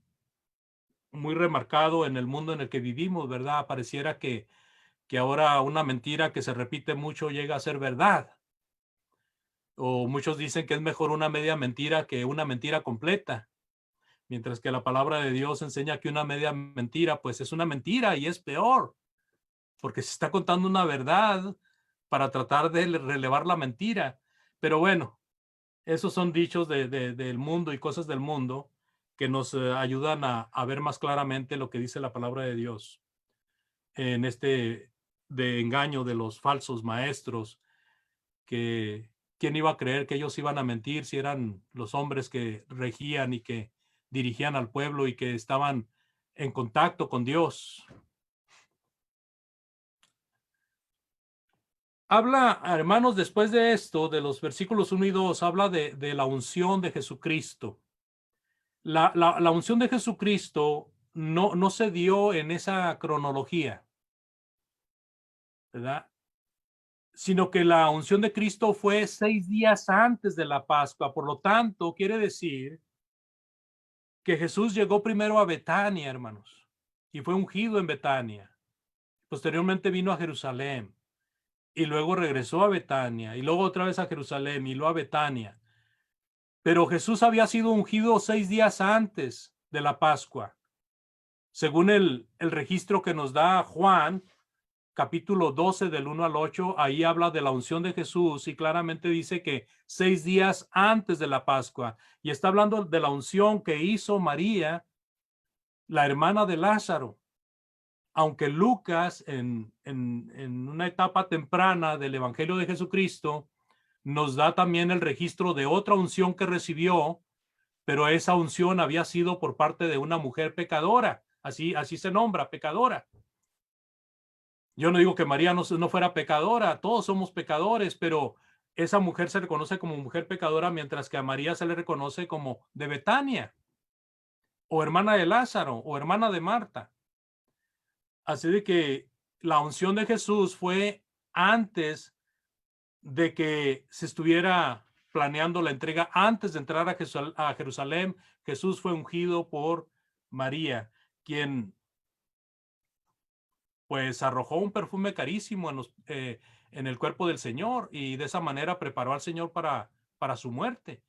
C: remarcado en el mundo en el que vivimos, ¿verdad? Pareciera que ahora una mentira que se repite mucho llega a ser verdad. O muchos dicen que es mejor una media mentira que una mentira completa. Mientras que la palabra de Dios enseña que una media mentira, pues es una mentira y es peor. Porque se está contando una verdad para tratar de relevar la mentira. Pero bueno, esos son dichos del mundo y cosas del mundo que nos ayudan a ver más claramente lo que dice la palabra de Dios en este de engaño de los falsos maestros, que quién iba a creer que ellos iban a mentir si eran los hombres que regían y que dirigían al pueblo y que estaban en contacto con Dios. Habla, hermanos, después de esto, de los versículos 1 y 2, habla de la unción de Jesucristo. La unción de Jesucristo no se dio en esa cronología. ¿verdad? Sino que la unción de Cristo fue 6 días antes de la Pascua. Por lo tanto, quiere decir que Jesús llegó primero a Betania, hermanos, y fue ungido en Betania. Posteriormente vino a Jerusalén y luego regresó a Betania y luego otra vez a Jerusalén y luego a Betania. Pero Jesús había sido ungido 6 días antes de la Pascua. Según el registro que nos da Juan, capítulo 12 del 1 al 8, ahí habla de la unción de Jesús y claramente dice que 6 días antes de la Pascua. Y está hablando de la unción que hizo María, la hermana de Lázaro. Aunque Lucas, en una etapa temprana del Evangelio de Jesucristo, nos da también el registro de otra unción que recibió, pero esa unción había sido por parte de una mujer pecadora. Así se nombra, pecadora. Yo no digo que María no fuera pecadora, todos somos pecadores, pero esa mujer se reconoce como mujer pecadora, mientras que a María se le reconoce como de Betania, o hermana de Lázaro, o hermana de Marta. Así de que la unción de Jesús fue antes de que se estuviera planeando la entrega, antes de entrar a Jerusalén. Jesús fue ungido por María, quien pues arrojó un perfume carísimo en el cuerpo del Señor y de esa manera preparó al Señor para su muerte.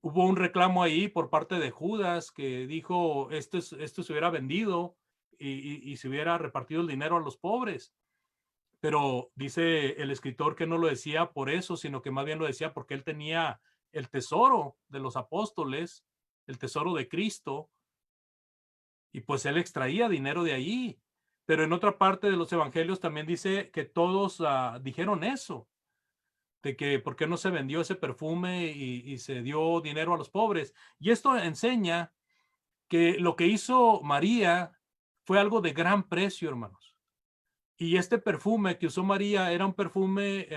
C: Hubo un reclamo ahí por parte de Judas que dijo, esto se hubiera vendido y se hubiera repartido el dinero a los pobres. Pero dice el escritor que no lo decía por eso, sino que más bien lo decía porque él tenía el tesoro de los apóstoles, el tesoro de Cristo, y pues él extraía dinero de allí. Pero en otra parte de los evangelios también dice que todos dijeron eso, de que por qué no se vendió ese perfume y se dio dinero a los pobres. Y esto enseña que lo que hizo María fue algo de gran precio, hermanos. Y este perfume que usó María era un perfume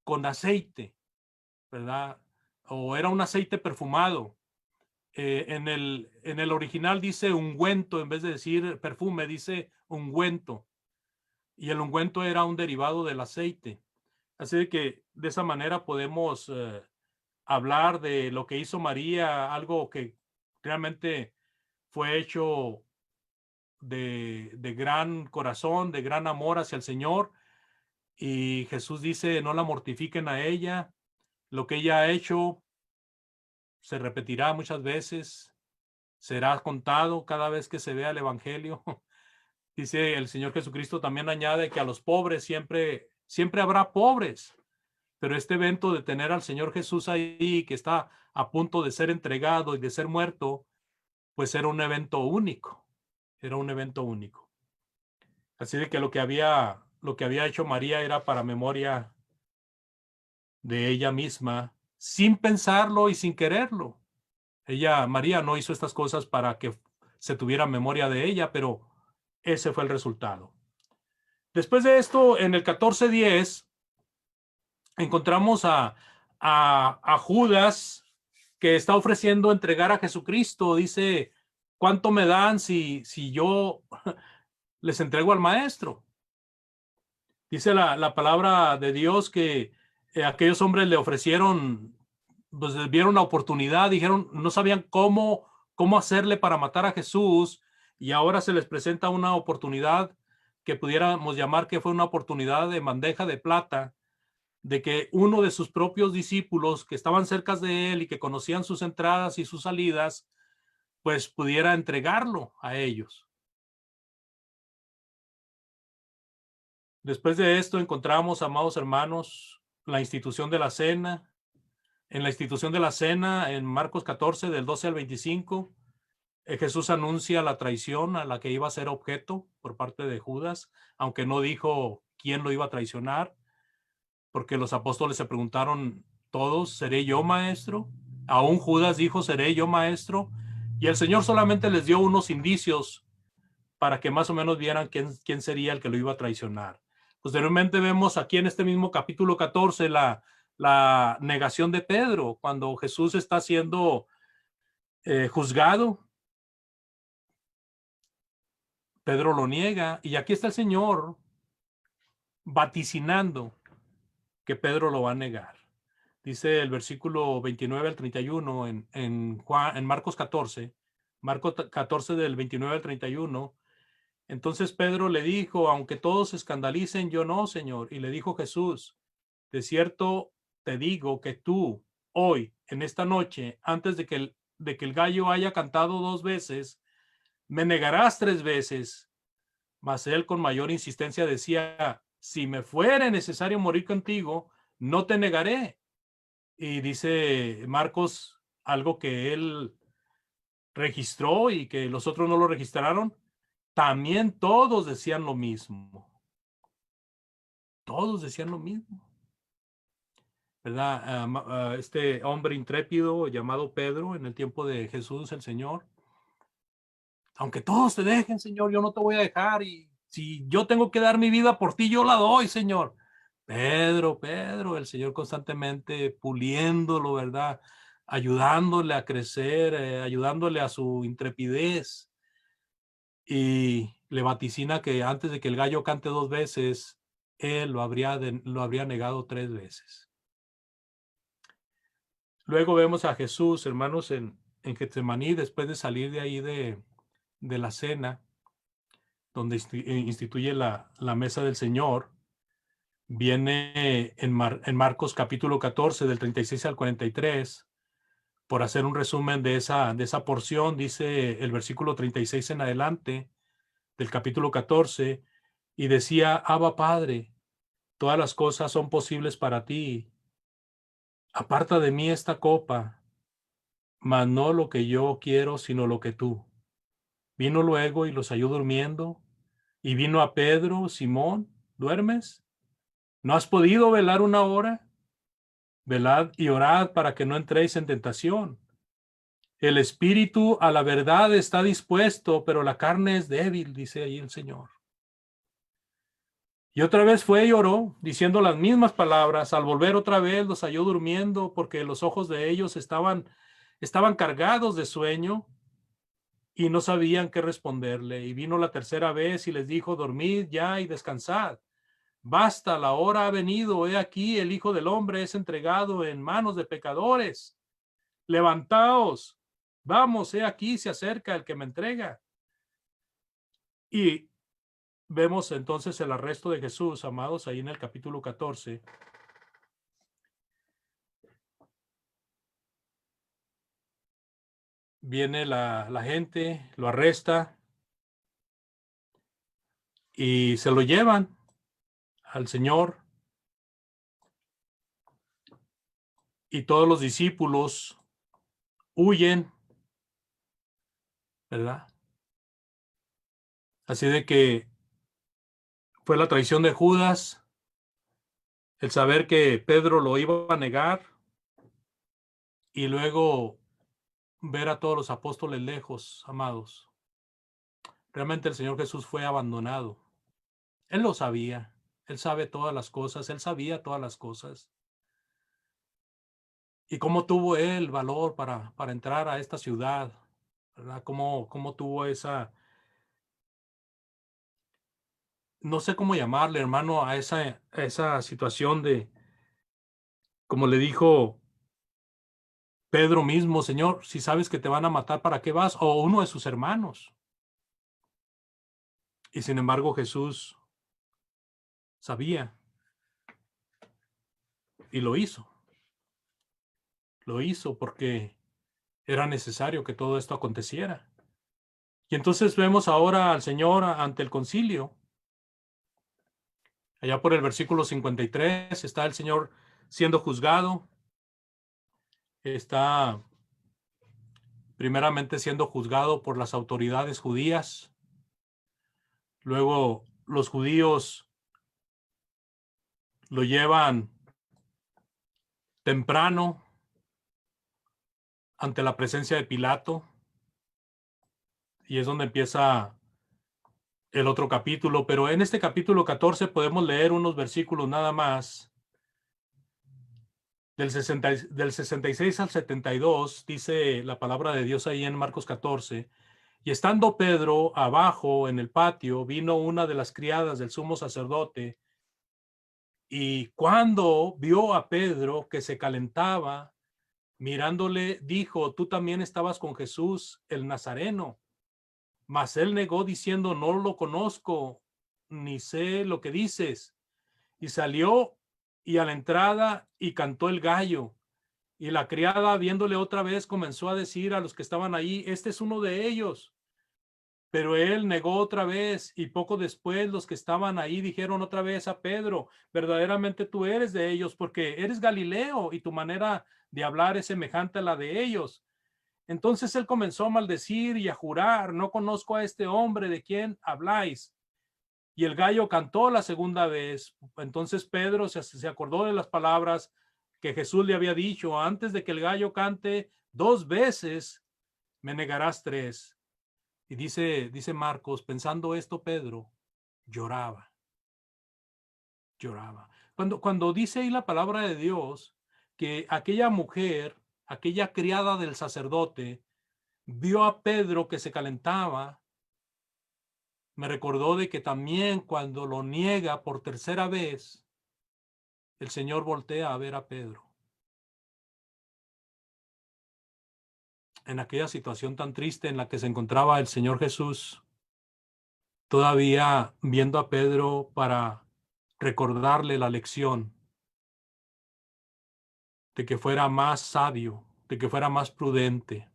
C: con aceite, ¿verdad? O era un aceite perfumado. En el original dice ungüento, en vez de decir perfume, dice ungüento. Y el ungüento era un derivado del aceite. Así de que de esa manera podemos hablar de lo que hizo María, algo que realmente fue hecho de gran corazón, de gran amor hacia el Señor. Y Jesús dice, no la mortifiquen a ella. Lo que ella ha hecho se repetirá muchas veces, será contado cada vez que se vea el Evangelio. Dice el Señor Jesucristo, también añade que a los pobres siempre habrá pobres. Pero este evento de tener al Señor Jesús ahí, que está a punto de ser entregado y de ser muerto, pues era un evento único. Era un evento único. Así de que lo que había hecho María era para memoria de ella misma, sin pensarlo y sin quererlo. María no hizo estas cosas para que se tuviera memoria de ella, pero ese fue el resultado. Después de esto, en el 14:10, encontramos a Judas, que está ofreciendo entregar a Jesucristo. Dice, ¿cuánto me dan si yo les entrego al maestro? Dice la palabra de Dios que aquellos hombres le ofrecieron, pues vieron la oportunidad, dijeron, no sabían cómo hacerle para matar a Jesús, y ahora se les presenta una oportunidad que pudiéramos llamar que fue una oportunidad de bandeja de plata, de que uno de sus propios discípulos que estaban cerca de él y que conocían sus entradas y sus salidas, pues pudiera entregarlo a ellos. Después de esto encontramos, amados hermanos, la institución de la cena. En la institución de la cena, en Marcos 14, del 12 al 25, Jesús anuncia la traición a la que iba a ser objeto por parte de Judas, aunque no dijo quién lo iba a traicionar, porque los apóstoles se preguntaron todos, ¿seré yo maestro? Aún Judas dijo, ¿seré yo maestro? Y el Señor solamente les dio unos indicios para que más o menos vieran quién sería el que lo iba a traicionar. Posteriormente vemos aquí en este mismo capítulo 14 la negación de Pedro, cuando Jesús está siendo juzgado. Pedro lo niega, y aquí está el Señor vaticinando que Pedro lo va a negar. Dice el versículo 29 al 31 en Marcos 14, Marcos 14 del 29 al 31. Entonces Pedro le dijo, aunque todos se escandalicen, yo no, Señor. Y le dijo Jesús, de cierto te digo que tú, hoy, en esta noche, antes de que el gallo haya cantado 2 veces, me negarás 3 veces. Mas él con mayor insistencia decía, si me fuere necesario morir contigo, no te negaré. Y dice Marcos algo que él registró y que los otros no lo registraron. También todos decían lo mismo. Todos decían lo mismo. ¿Verdad? Este hombre intrépido llamado Pedro en el tiempo de Jesús el Señor. Aunque todos te dejen, Señor, yo no te voy a dejar. Y si yo tengo que dar mi vida por ti, yo la doy, Señor. Pedro, el Señor constantemente puliéndolo, ¿verdad? Ayudándole a crecer, ayudándole a su intrepidez. Y le vaticina que antes de que el gallo cante 2 veces, él lo habría negado 3 veces. Luego vemos a Jesús, hermanos, en Getsemaní, después de salir de ahí de la cena, donde instituye la mesa del Señor. Viene en Marcos capítulo 14, del 36 al 43, por hacer un resumen de esa porción, dice el versículo 36 en adelante, del capítulo 14, y decía, Abba Padre, todas las cosas son posibles para ti. Aparta de mí esta copa, mas no lo que yo quiero, sino lo que tú. Vino luego y los halló durmiendo, y vino a Pedro, Simón, ¿duermes? ¿No has podido velar 1 hora? Velad y orad para que no entréis en tentación. El espíritu a la verdad está dispuesto, pero la carne es débil, dice ahí el Señor. Y otra vez fue y oró, diciendo las mismas palabras. Al volver otra vez los halló durmiendo, porque los ojos de ellos estaban cargados de sueño y no sabían qué responderle. Y vino la tercera vez y les dijo, dormid ya y descansad. Basta, la hora ha venido, he aquí el Hijo del Hombre es entregado en manos de pecadores. Levantaos, vamos, he aquí se acerca el que me entrega. Y vemos entonces el arresto de Jesús, amados, ahí en el capítulo 14. Viene la gente, lo arresta y se lo llevan al Señor. Y todos los discípulos huyen, ¿verdad? Así de que fue la traición de Judas, el saber que Pedro lo iba a negar y luego ver a todos los apóstoles lejos, amados. Realmente el Señor Jesús fue abandonado. Él lo sabía, Él sabe todas las cosas, Él sabía todas las cosas. Y cómo tuvo Él valor para entrar a esta ciudad, ¿verdad? Cómo tuvo esa, no sé cómo llamarle, hermano, a esa situación de, como le dijo Pedro mismo, Señor, si sabes que te van a matar, ¿para qué vas? O uno de sus hermanos. Y sin embargo Jesús sabía y lo hizo. Lo hizo porque era necesario que todo esto aconteciera. Y entonces vemos ahora al Señor ante el concilio. Allá por el versículo 53 está el Señor siendo juzgado. Está primeramente siendo juzgado por las autoridades judías. Luego los judíos lo llevan temprano ante la presencia de Pilato. Y es donde empieza el otro capítulo. Pero en este capítulo 14 podemos leer unos versículos nada más. Del 66 al 72, dice la palabra de Dios ahí en Marcos 14. Y estando Pedro abajo en el patio, vino una de las criadas del sumo sacerdote Y cuando vio a Pedro que se calentaba, mirándole, dijo: tú también estabas con Jesús el Nazareno. Mas él negó diciendo: no lo conozco, ni sé lo que dices. Y salió y a la entrada y cantó el gallo. Y la criada, viéndole otra vez, comenzó a decir a los que estaban ahí: este es uno de ellos. Pero él negó otra vez, y poco después los que estaban ahí dijeron otra vez a Pedro: verdaderamente tú eres de ellos, porque eres Galileo y tu manera de hablar es semejante a la de ellos. Entonces él comenzó a maldecir y a jurar: no conozco a este hombre de quien habláis. Y el gallo cantó la segunda vez. Entonces Pedro se acordó de las palabras que Jesús le había dicho: antes de que el gallo cante 2 veces, me negarás 3. Y dice Marcos: pensando esto, Pedro lloraba. Cuando dice ahí la palabra de Dios que aquella mujer, aquella criada del sacerdote, vio a Pedro que se calentaba, me recordó de que también cuando lo niega por tercera vez, el Señor voltea a ver a Pedro. En aquella situación tan triste en la que se encontraba el Señor Jesús, todavía viendo a Pedro para recordarle la lección de que fuera más sabio, de que fuera más prudente,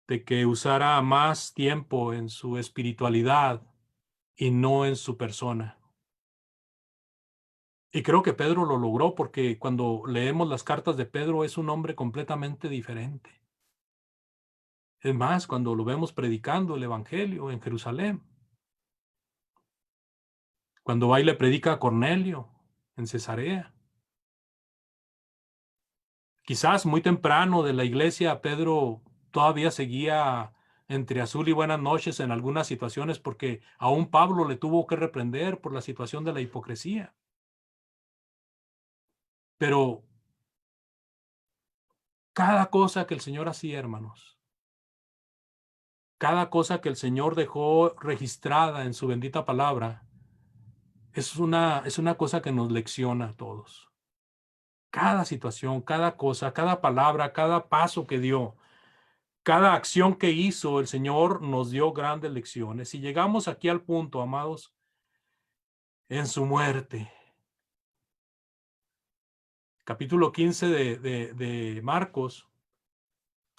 C: de que usara más tiempo en su espiritualidad y no en su persona. Y creo que Pedro lo logró, porque cuando leemos las cartas de Pedro es un hombre completamente diferente. Es más, cuando lo vemos predicando el evangelio en Jerusalén, cuando va y le predica a Cornelio en Cesarea. Quizás muy temprano de la iglesia, Pedro todavía seguía entre azul y buenas noches en algunas situaciones, porque aún Pablo le tuvo que reprender por la situación de la hipocresía. Pero cada cosa que el Señor hacía, hermanos, cada cosa que el Señor dejó registrada en su bendita palabra, es una cosa que nos lecciona a todos. Cada situación, cada cosa, cada palabra, cada paso que dio, cada acción que hizo, el Señor nos dio grandes lecciones. Y llegamos aquí al punto, amados, en su muerte. Capítulo 15 de Marcos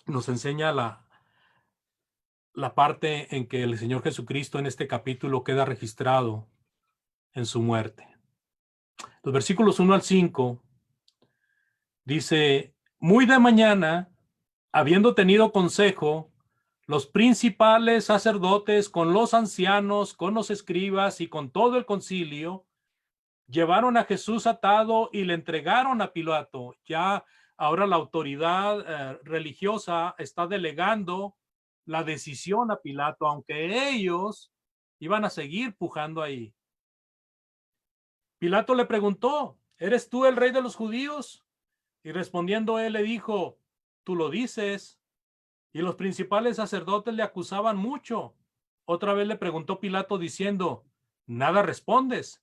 C: nos enseña la parte en que el Señor Jesucristo en este capítulo queda registrado en su muerte. Los versículos 1 al 5 dice: muy de mañana, habiendo tenido consejo, los principales sacerdotes con los ancianos, con los escribas y con todo el concilio, llevaron a Jesús atado y le entregaron a Pilato. Ya ahora la autoridad religiosa está delegando la decisión a Pilato, aunque ellos iban a seguir pujando ahí. Pilato le preguntó: ¿eres tú el rey de los judíos? Y respondiendo él le dijo: tú lo dices. Y los principales sacerdotes le acusaban mucho. Otra vez le preguntó Pilato diciendo: ¿nada respondes?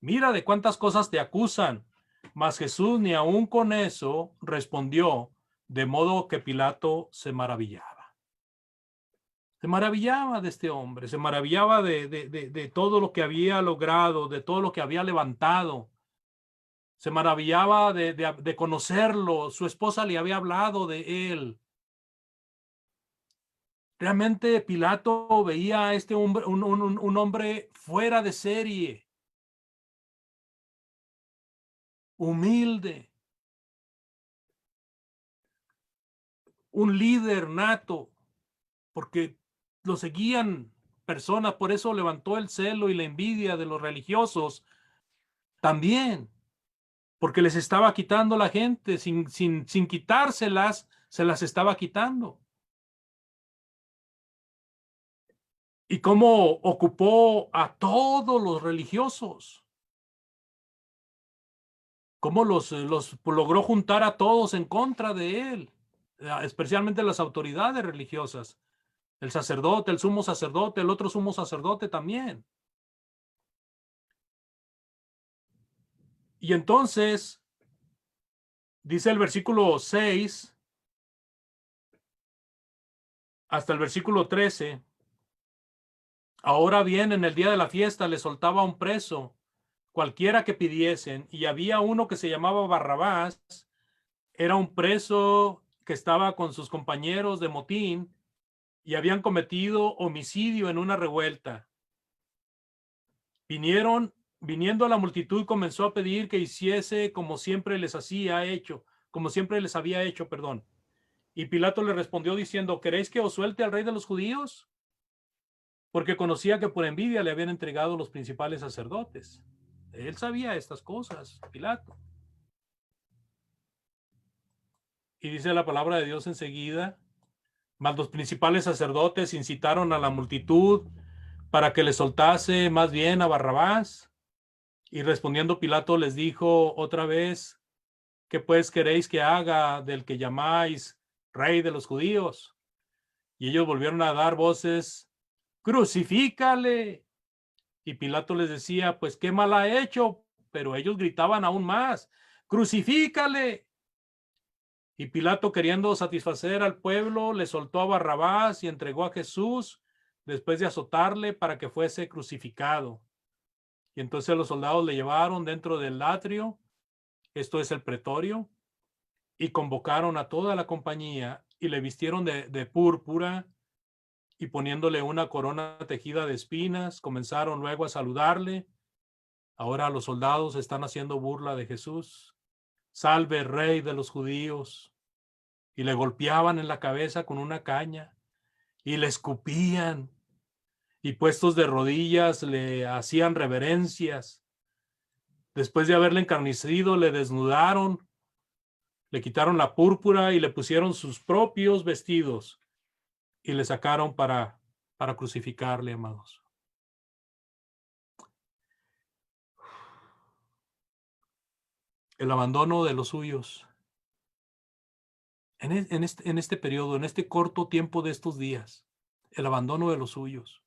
C: Mira de cuántas cosas te acusan. Mas Jesús ni aun con eso respondió, de modo que Pilato se maravillaba. Se maravillaba de este hombre, se maravillaba de todo lo que había logrado, de todo lo que había levantado. Se maravillaba de conocerlo. Su esposa le había hablado de él. Realmente Pilato veía a este hombre, un hombre fuera de serie, humilde, un líder nato, porque lo seguían personas. Por eso levantó el celo y la envidia de los religiosos también, porque les estaba quitando la gente, sin quitárselas, se las estaba quitando. Y cómo ocupó a todos los religiosos, cómo los logró juntar a todos en contra de él, especialmente las autoridades religiosas, el sacerdote, el sumo sacerdote, el otro sumo sacerdote también. Y entonces, dice el versículo 6 hasta el versículo 13, ahora bien, en el día de la fiesta le soltaba un preso, cualquiera que pidiesen, y había uno que se llamaba Barrabás, era un preso que estaba con sus compañeros de motín y habían cometido homicidio en una revuelta. Viniendo a la multitud, comenzó a pedir que hiciese como siempre les había hecho, perdón. Y Pilato le respondió diciendo, ¿queréis que os suelte al rey de los judíos? Porque conocía que por envidia le habían entregado los principales sacerdotes. Él sabía estas cosas, Pilato. Y dice la palabra de Dios enseguida, mas los principales sacerdotes incitaron a la multitud para que le soltase más bien a Barrabás. Y respondiendo Pilato les dijo otra vez, ¿qué pues queréis que haga del que llamáis rey de los judíos? Y ellos volvieron a dar voces, crucifícale. Y Pilato les decía, pues qué mal ha hecho. Pero ellos gritaban aún más, crucifícale. Y Pilato, queriendo satisfacer al pueblo, le soltó a Barrabás y entregó a Jesús después de azotarle para que fuese crucificado. Y entonces los soldados le llevaron dentro del atrio, esto es el pretorio, y convocaron a toda la compañía y le vistieron de púrpura y poniéndole una corona tejida de espinas, comenzaron luego a saludarle. Ahora los soldados están haciendo burla de Jesús. Salve, rey de los judíos. Y le golpeaban en la cabeza con una caña y le escupían y puestos de rodillas le hacían reverencias. Después de haberle encarnecido, le desnudaron, le quitaron la púrpura y le pusieron sus propios vestidos y le sacaron para crucificarle, amados. El abandono de los suyos. En este periodo, en este corto tiempo de estos días, el abandono de los suyos.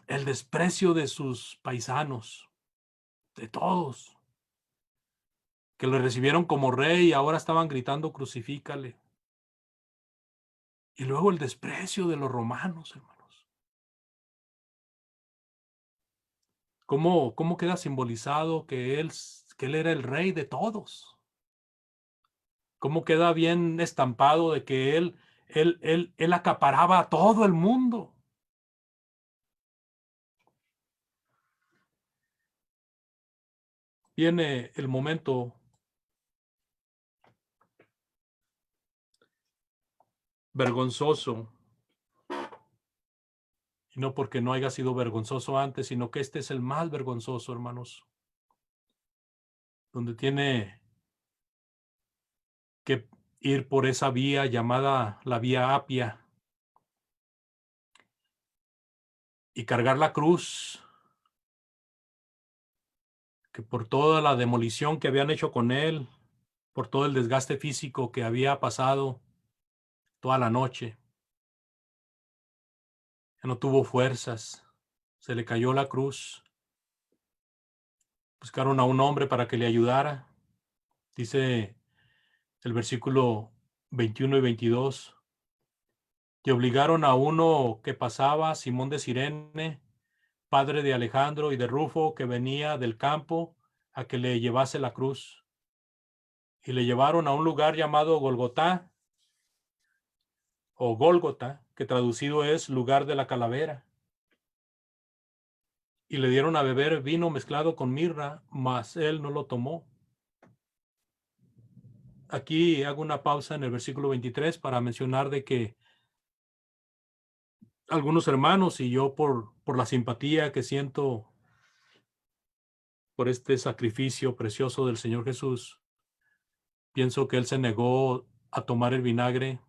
C: El desprecio de sus paisanos, de todos, que le recibieron como rey y ahora estaban gritando crucifícale. Y luego el desprecio de los romanos, hermanos. ¿Cómo queda simbolizado que él era el rey de todos? ¿Cómo queda bien estampado de que él acaparaba a todo el mundo? Viene el momento vergonzoso, y no porque no haya sido vergonzoso antes, sino que este es el más vergonzoso, hermanos, donde tiene que ir por esa vía llamada la vía Apia y cargar la cruz, que por toda la demolición que habían hecho con él, por todo el desgaste físico que había pasado toda la noche, ya no tuvo fuerzas, se le cayó la cruz. Buscaron a un hombre para que le ayudara. Dice el versículo 21 y 22, y obligaron a uno que pasaba, Simón de Cirene, padre de Alejandro y de Rufo, que venía del campo, a que le llevase la cruz. Y le llevaron a un lugar llamado Golgotá, o Gólgota, que traducido es lugar de la calavera. Y le dieron a beber vino mezclado con mirra, mas él no lo tomó. Aquí hago una pausa en el versículo 23 para mencionar de que algunos hermanos y yo por la simpatía que siento por este sacrificio precioso del Señor Jesús, pienso que Él se negó a tomar el vinagre,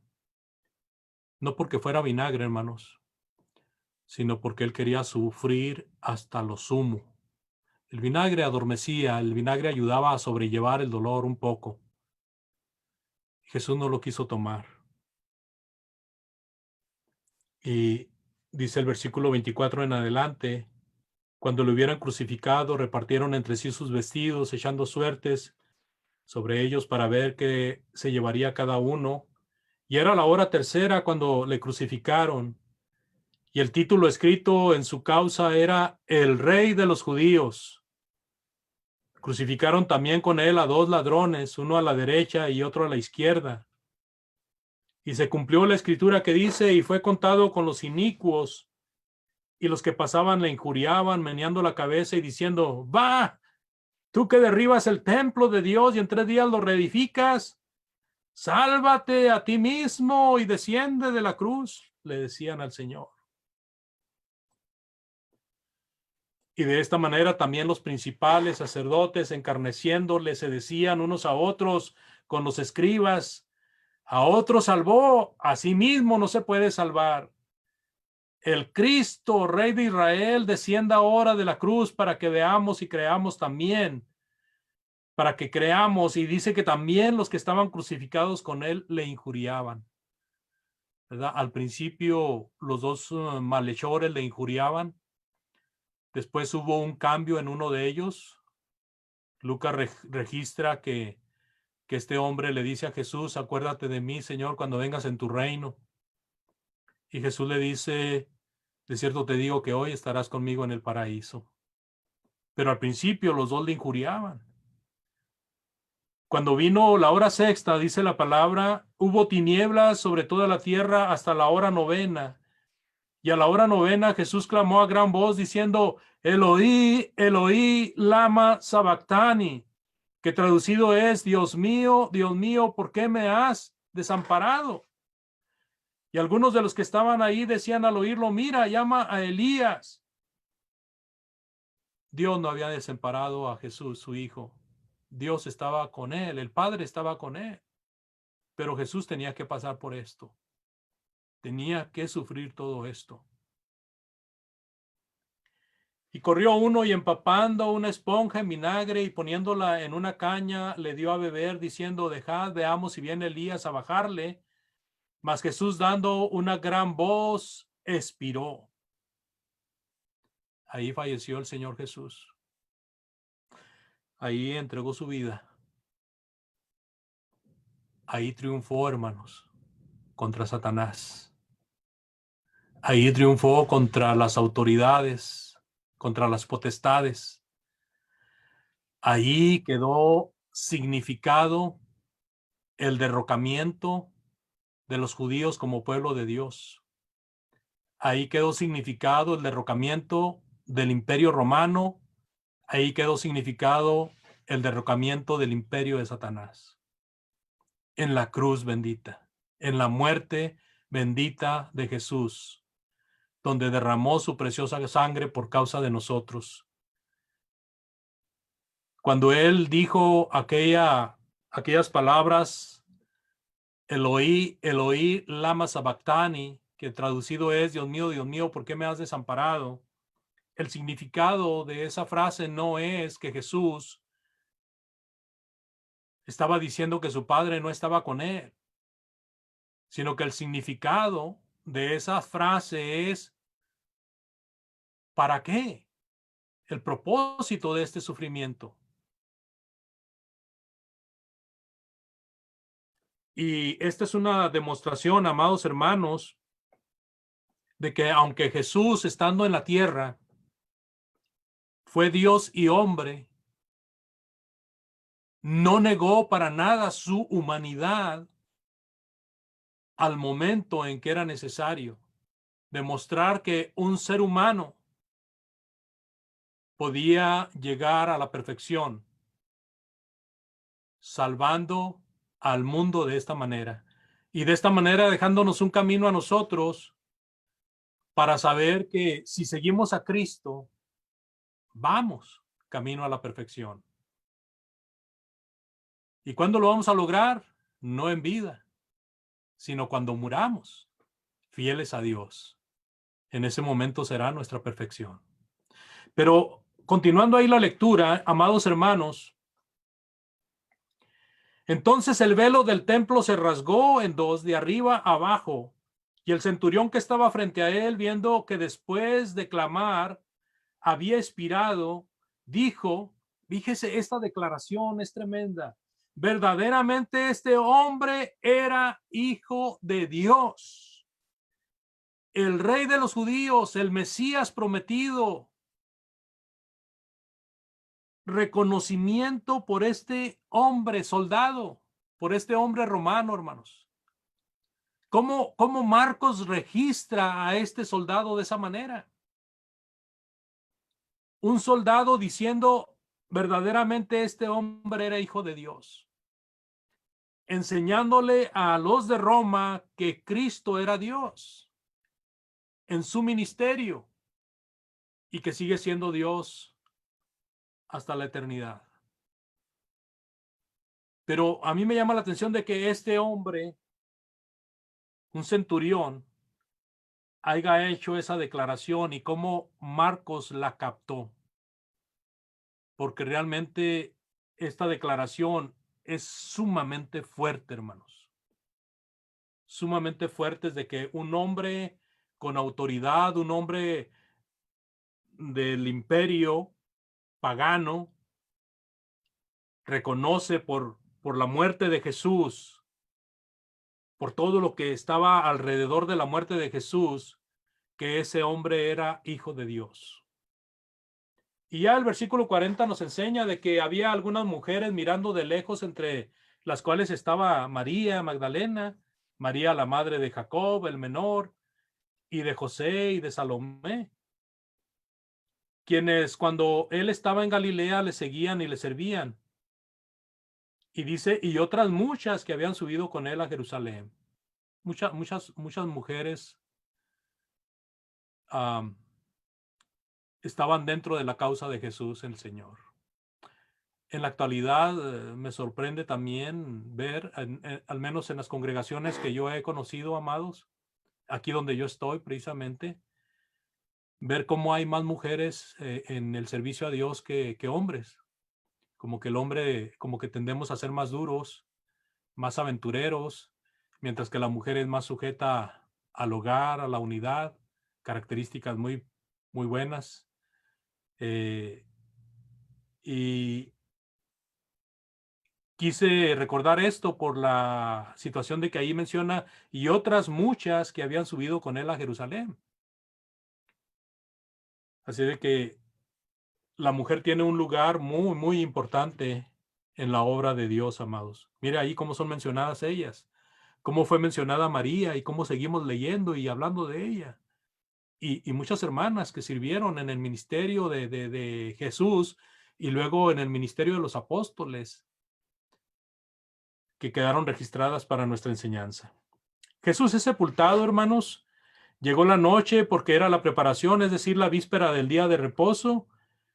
C: no porque fuera vinagre, hermanos, sino porque Él quería sufrir hasta lo sumo. El vinagre adormecía, el vinagre ayudaba a sobrellevar el dolor un poco. Jesús no lo quiso tomar. Y dice el versículo 24 en adelante, Cuando lo hubieran crucificado, repartieron entre sí sus vestidos, echando suertes sobre ellos para ver qué se llevaría cada uno. Y era la hora tercera cuando le crucificaron. Y el título escrito en su causa era El Rey de los Judíos. Crucificaron también con él a 2 ladrones, uno a la derecha y otro a la izquierda. Y se cumplió la escritura que dice, y fue contado con los inicuos, y los que pasaban le injuriaban, meneando la cabeza y diciendo, va, tú que derribas el templo de Dios y en 3 días lo reedificas, sálvate a ti mismo y desciende de la cruz, le decían al Señor. Y de esta manera también los principales sacerdotes, encarneciéndole, se decían unos a otros con los escribas, a otro salvó, a sí mismo no se puede salvar. El Cristo, Rey de Israel, descienda ahora de la cruz para que veamos y creamos también. Para que creamos, y dice que también los que estaban crucificados con él le injuriaban. ¿Verdad? Al principio los 2 malhechores le injuriaban. Después hubo un cambio en uno de ellos. Lucas registra que este hombre le dice a Jesús, acuérdate de mí, Señor, cuando vengas en tu reino. Y Jesús le dice, de cierto te digo que hoy estarás conmigo en el paraíso. Pero al principio los 2 le injuriaban. Cuando vino la hora sexta, dice la palabra, hubo tinieblas sobre toda la tierra hasta la hora 9. Y a la hora 9 Jesús clamó a gran voz diciendo, Eloí, Eloí, lama sabactani, que traducido es, Dios mío, ¿por qué me has desamparado? Y algunos de los que estaban ahí decían al oírlo, mira, llama a Elías. Dios no había desamparado a Jesús, su hijo. Dios estaba con él, el Padre estaba con él. Pero Jesús tenía que pasar por esto. Tenía que sufrir todo esto. Y corrió uno y empapando una esponja en vinagre y poniéndola en una caña, le dio a beber, diciendo, dejad, veamos si viene Elías a bajarle. Mas Jesús, dando una gran voz, expiró. Ahí falleció el Señor Jesús. Ahí entregó su vida. Ahí triunfó, hermanos, contra Satanás. Ahí triunfó contra las autoridades, contra las potestades. Ahí quedó significado el derrocamiento de los judíos como pueblo de Dios. Ahí quedó significado el derrocamiento del Imperio Romano. Ahí quedó significado el derrocamiento del imperio de Satanás. En la cruz bendita, en la muerte bendita de Jesús, donde derramó su preciosa sangre por causa de nosotros. Cuando él dijo aquellas palabras, Eloí, Eloí, lama sabactani, que traducido es, Dios mío, ¿por qué me has desamparado? El significado de esa frase no es que Jesús estaba diciendo que su padre no estaba con él, sino que el significado de esa frase es ¿para qué? El propósito de este sufrimiento. Y esta es una demostración, amados hermanos, de que aunque Jesús, estando en la tierra, fue Dios y hombre, no negó para nada su humanidad al momento en que era necesario demostrar que un ser humano podía llegar a la perfección, salvando al mundo de esta manera. Y de esta manera dejándonos un camino a nosotros para saber que si seguimos a Cristo, vamos camino a la perfección. ¿Y cuándo lo vamos a lograr? No en vida, sino cuando muramos, fieles a Dios. En ese momento será nuestra perfección. Pero continuando ahí la lectura, amados hermanos, entonces el velo del templo se rasgó en 2 de arriba a abajo, y el centurión que estaba frente a él, viendo que después de clamar, había expirado, dijo, fíjese, esta declaración es tremenda. Verdaderamente este hombre era hijo de Dios. El rey de los judíos, el Mesías prometido. Reconocimiento por este hombre soldado, por este hombre romano, hermanos. ¿Cómo Marcos registra a este soldado de esa manera? Un soldado diciendo verdaderamente este hombre era hijo de Dios, enseñándole a los de Roma que Cristo era Dios en su ministerio y que sigue siendo Dios hasta la eternidad. Pero a mí me llama la atención de que este hombre, un centurión, haya hecho esa declaración y cómo Marcos la captó. Porque realmente esta declaración es sumamente fuerte, hermanos. Sumamente fuerte, es de que un hombre con autoridad, un hombre del imperio pagano, reconoce por la muerte de Jesús, por todo lo que estaba alrededor de la muerte de Jesús, que ese hombre era hijo de Dios. Y ya el versículo 40 nos enseña de que había algunas mujeres mirando de lejos, entre las cuales estaba María Magdalena, María la madre de Jacob el menor, y de José y de Salomé, quienes cuando él estaba en Galilea le seguían y le servían. Y dice, y otras muchas que habían subido con él a Jerusalén. Muchas mujeres estaban dentro de la causa de Jesús el Señor. En la actualidad me sorprende también ver, al menos en las congregaciones que yo he conocido, amados, aquí donde yo estoy precisamente, ver cómo hay más mujeres en el servicio a Dios que hombres. Como que el hombre, como que tendemos a ser más duros, más aventureros, mientras que la mujer es más sujeta al hogar, a la unidad, características muy, muy buenas. Y quise recordar esto por la situación de que ahí menciona y otras muchas que habían subido con él a Jerusalén. Así de que la mujer tiene un lugar muy, muy importante en la obra de Dios, amados. Mire ahí cómo son mencionadas ellas, cómo fue mencionada María y cómo seguimos leyendo y hablando de ella. Y muchas hermanas que sirvieron en el ministerio de Jesús y luego en el ministerio de los apóstoles, que quedaron registradas para nuestra enseñanza. Jesús es sepultado, hermanos. Llegó la noche porque era la preparación, es decir, la víspera del día de reposo.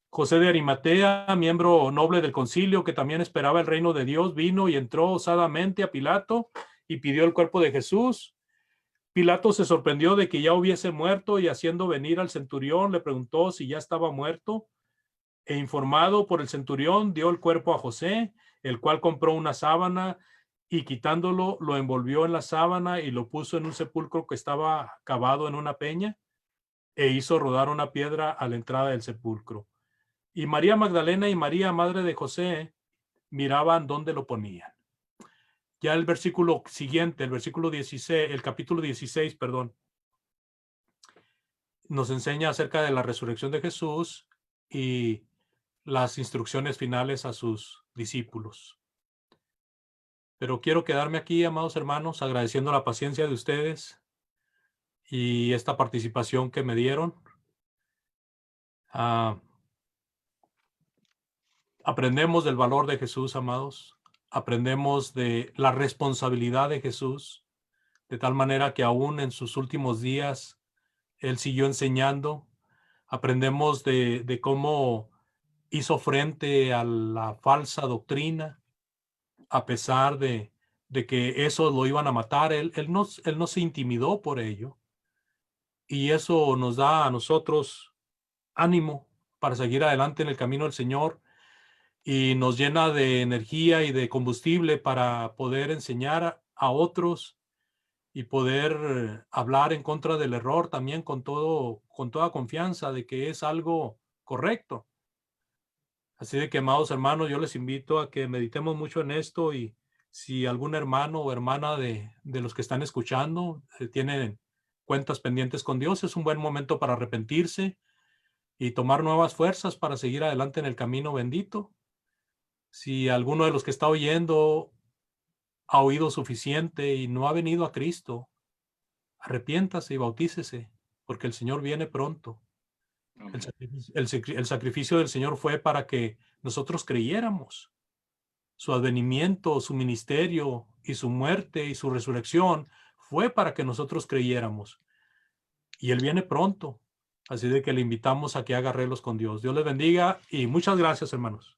C: José de Arimatea, miembro noble del concilio que también esperaba el reino de Dios, vino y entró osadamente a Pilato y pidió el cuerpo de Jesús. Pilato se sorprendió de que ya hubiese muerto y haciendo venir al centurión le preguntó si ya estaba muerto. E informado por el centurión, dio el cuerpo a José, el cual compró una sábana y quitándolo, lo envolvió en la sábana y lo puso en un sepulcro que estaba cavado en una peña e hizo rodar una piedra a la entrada del sepulcro. Y María Magdalena y María, madre de José, miraban dónde lo ponían. Ya el versículo siguiente, el versículo 16, el capítulo 16, perdón, nos enseña acerca de la resurrección de Jesús y las instrucciones finales a sus discípulos. Pero quiero quedarme aquí, amados hermanos, agradeciendo la paciencia de ustedes y esta participación que me dieron. Aprendemos del valor de Jesús, amados. Aprendemos de la responsabilidad de Jesús, de tal manera que aún en sus últimos días, Él siguió enseñando. Aprendemos de cómo hizo frente a la falsa doctrina, a pesar de que eso lo iban a matar. Él no se intimidó por ello. Y eso nos da a nosotros ánimo para seguir adelante en el camino del Señor y nos llena de energía y de combustible para poder enseñar a otros y poder hablar en contra del error también con toda confianza de que es algo correcto. Así de que, amados hermanos, yo les invito a que meditemos mucho en esto, y si algún hermano o hermana de los que están escuchando tienen cuentas pendientes con Dios, es un buen momento para arrepentirse y tomar nuevas fuerzas para seguir adelante en el camino bendito. Si alguno de los que está oyendo ha oído suficiente y no ha venido a Cristo, arrepiéntase y bautícese, porque el Señor viene pronto. El sacrificio del Señor fue para que nosotros creyéramos. Su advenimiento, su ministerio y su muerte y su resurrección fue para que nosotros creyéramos. Y Él viene pronto. Así de que le invitamos a que haga arreglos con Dios. Dios les bendiga y muchas gracias, hermanos.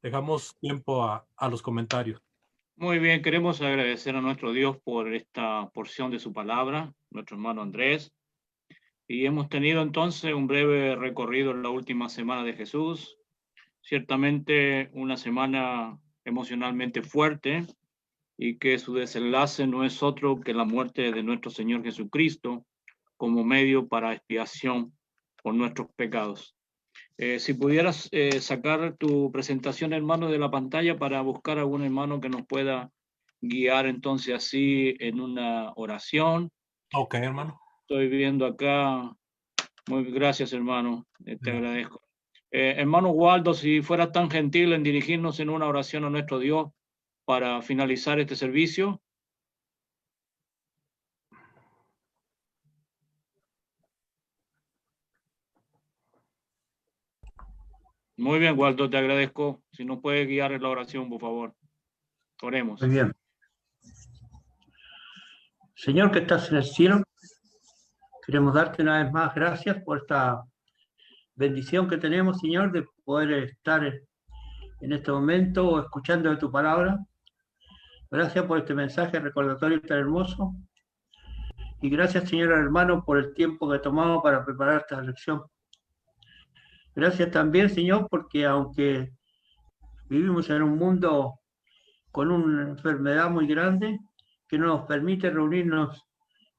C: Dejamos tiempo a los comentarios.
A: Muy bien, queremos agradecer a nuestro Dios por esta porción de su palabra, nuestro hermano Andrés. Y hemos tenido entonces un breve recorrido en la última semana de Jesús. Ciertamente una semana emocionalmente fuerte, y que su desenlace no es otro que la muerte de nuestro Señor Jesucristo como medio para expiación por nuestros pecados. Si pudieras sacar tu presentación, hermano, de la pantalla para buscar a algún hermano que nos pueda guiar entonces así en una oración.
C: Ok, hermano.
A: Estoy viendo acá. Muy gracias, hermano. Te agradezco. Hermano Waldo, si fueras tan gentil en dirigirnos en una oración a nuestro Dios para finalizar este servicio. Muy bien, Waldo, te agradezco. Si nos puedes guiar en la oración, por favor. Oremos.
D: Muy bien. Señor que estás en el cielo, queremos darte una vez más gracias por esta bendición que tenemos, Señor, de poder estar en este momento escuchando de tu palabra. Gracias por este mensaje recordatorio tan hermoso. Y gracias, Señor hermano, por el tiempo que tomamos para preparar esta lección. Gracias también, Señor, porque aunque vivimos en un mundo con una enfermedad muy grande que no nos permite reunirnos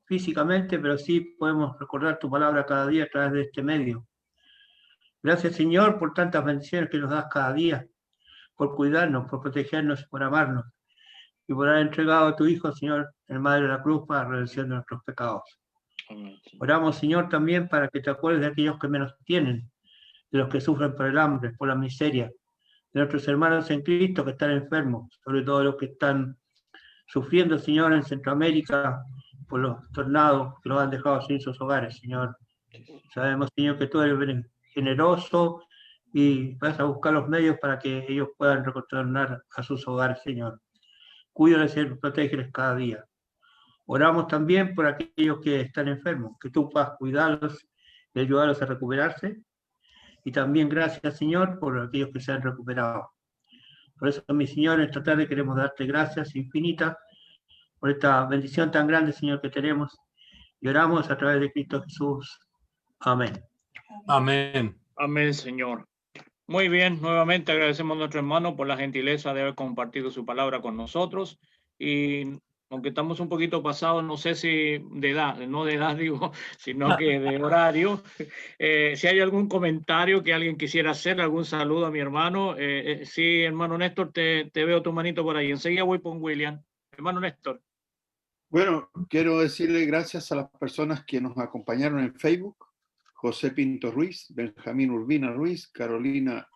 D: físicamente, pero sí podemos recordar tu palabra cada día a través de este medio. Gracias, Señor, por tantas bendiciones que nos das cada día, por cuidarnos, por protegernos, por amarnos, y por haber entregado a tu Hijo, Señor, el Madre de la Cruz, para la redención de nuestros pecados. Oramos, Señor, también para que te acuerdes de aquellos que menos tienen, de los que sufren por el hambre, por la miseria, de nuestros hermanos en Cristo que están enfermos, sobre todo los que están sufriendo, Señor, en Centroamérica, por los tornados que los han dejado sin sus hogares, Señor. Sabemos, Señor, que tú eres generoso y vas a buscar los medios para que ellos puedan retornar a sus hogares, Señor. Cuídales y protégeles cada día. Oramos también por aquellos que están enfermos, que tú puedas cuidarlos y ayudarlos a recuperarse. Y también gracias, Señor, por aquellos que se han recuperado. Por eso, mi Señor, esta tarde queremos darte gracias infinitas por esta bendición tan grande, Señor, que tenemos. Y oramos a través de Cristo Jesús. Amén.
C: Amén.
A: Amén, Señor. Muy bien, nuevamente agradecemos a nuestro hermano por la gentileza de haber compartido su palabra con nosotros. Y aunque estamos un poquito pasados, no sé si de edad, no de edad digo, sino que de horario, si hay algún comentario que alguien quisiera hacer, algún saludo a mi hermano. Sí, hermano Néstor, te veo tu manito por ahí. Enseguida voy con William. Hermano Néstor.
E: Bueno, quiero decirle gracias a las personas que nos acompañaron en Facebook: José Pinto Ruiz, Benjamín Urbina Ruiz, Carolina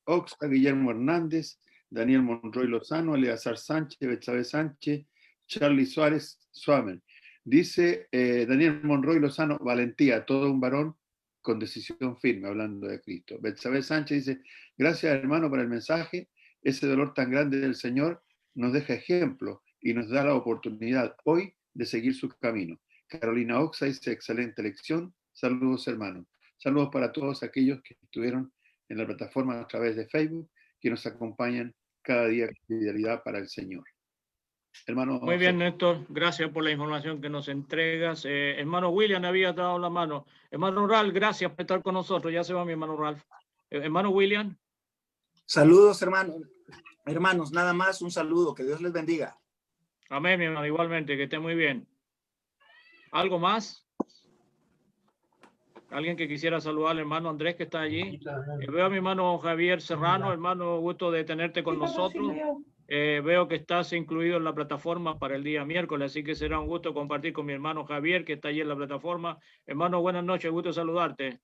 E: Oxa, Guillermo Hernández, Daniel Monroy Lozano, Eleazar Sánchez, Betsabe Sánchez, Charlie Suárez Suamen. Dice Daniel Monroy Lozano: valentía, todo un varón con decisión firme, hablando de Cristo. Betsabe Sánchez dice: gracias, hermano, por el mensaje. Ese dolor tan grande del Señor nos deja ejemplo y nos da la oportunidad hoy de seguir su camino. Carolina Oxa dice: excelente lección. Saludos, hermanos. Saludos para todos aquellos que estuvieron en la plataforma a través de Facebook, que nos acompañan cada día con fidelidad para el Señor. Hermano.
A: Muy bien, Néstor. Gracias por la información que nos entregas. Hermano William había dado la mano. Hermano Ralph, gracias por estar con nosotros. Ya se va mi hermano Ralph. Hermano William.
F: Saludos, hermanos. Hermanos, nada más un saludo. Que Dios les bendiga.
A: Amén, mi hermano. Igualmente, que esté muy bien. ¿Algo más? Alguien que quisiera saludar al hermano Andrés que está allí. Veo a mi hermano Javier Serrano. Hermano, gusto de tenerte con nosotros. Veo que estás incluido en la plataforma para el día miércoles, así que será un gusto compartir con mi hermano Javier, que está allí en la plataforma. Hermano, buenas noches, gusto saludarte.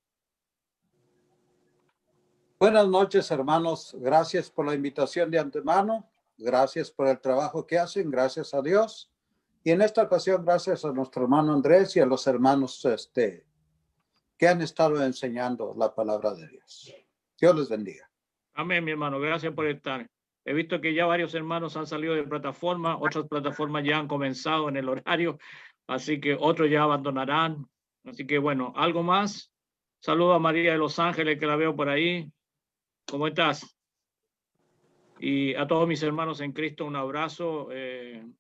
G: Buenas noches, hermanos. Gracias por la invitación de antemano. Gracias por el trabajo que hacen. Gracias a Dios. Y en esta ocasión, gracias a nuestro hermano Andrés y a los hermanos que han estado enseñando la palabra de Dios. Dios les bendiga.
A: Amén, mi hermano. Gracias por estar. He visto que ya varios hermanos han salido de plataforma. Otras plataformas ya han comenzado en el horario. Así que otros ya abandonarán. Así que bueno, ¿algo más? Saludo a María de Los Ángeles, que la veo por ahí. ¿Cómo estás? Y a todos mis hermanos en Cristo, un abrazo en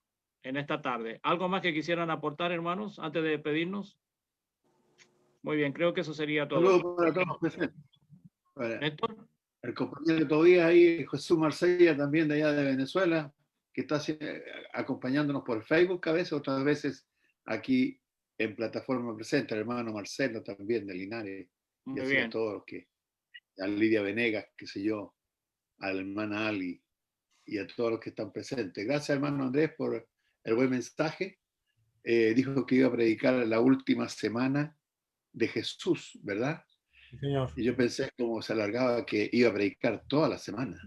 A: esta tarde. ¿Algo más que quisieran aportar, hermanos, antes de despedirnos? Muy bien, creo que eso sería todo.
E: Saludos para todos los presentes.
A: Néstor.
E: El compañero Tobías ahí, Jesús Marsella, también de allá de Venezuela, que está acompañándonos por Facebook a veces, otras veces aquí en plataforma presente, el hermano Marcelo también de Linares,
A: Muy
E: y así
A: bien.
E: a todos los que, a Lidia Venegas, qué sé yo, a la hermana Ali y a todos los que están presentes. Gracias, hermano Andrés, por el buen mensaje. Dijo que iba a predicar la última semana de Jesús, ¿verdad?
C: Sí, señor.
E: Y yo pensé, como se alargaba, que iba a predicar toda la semana.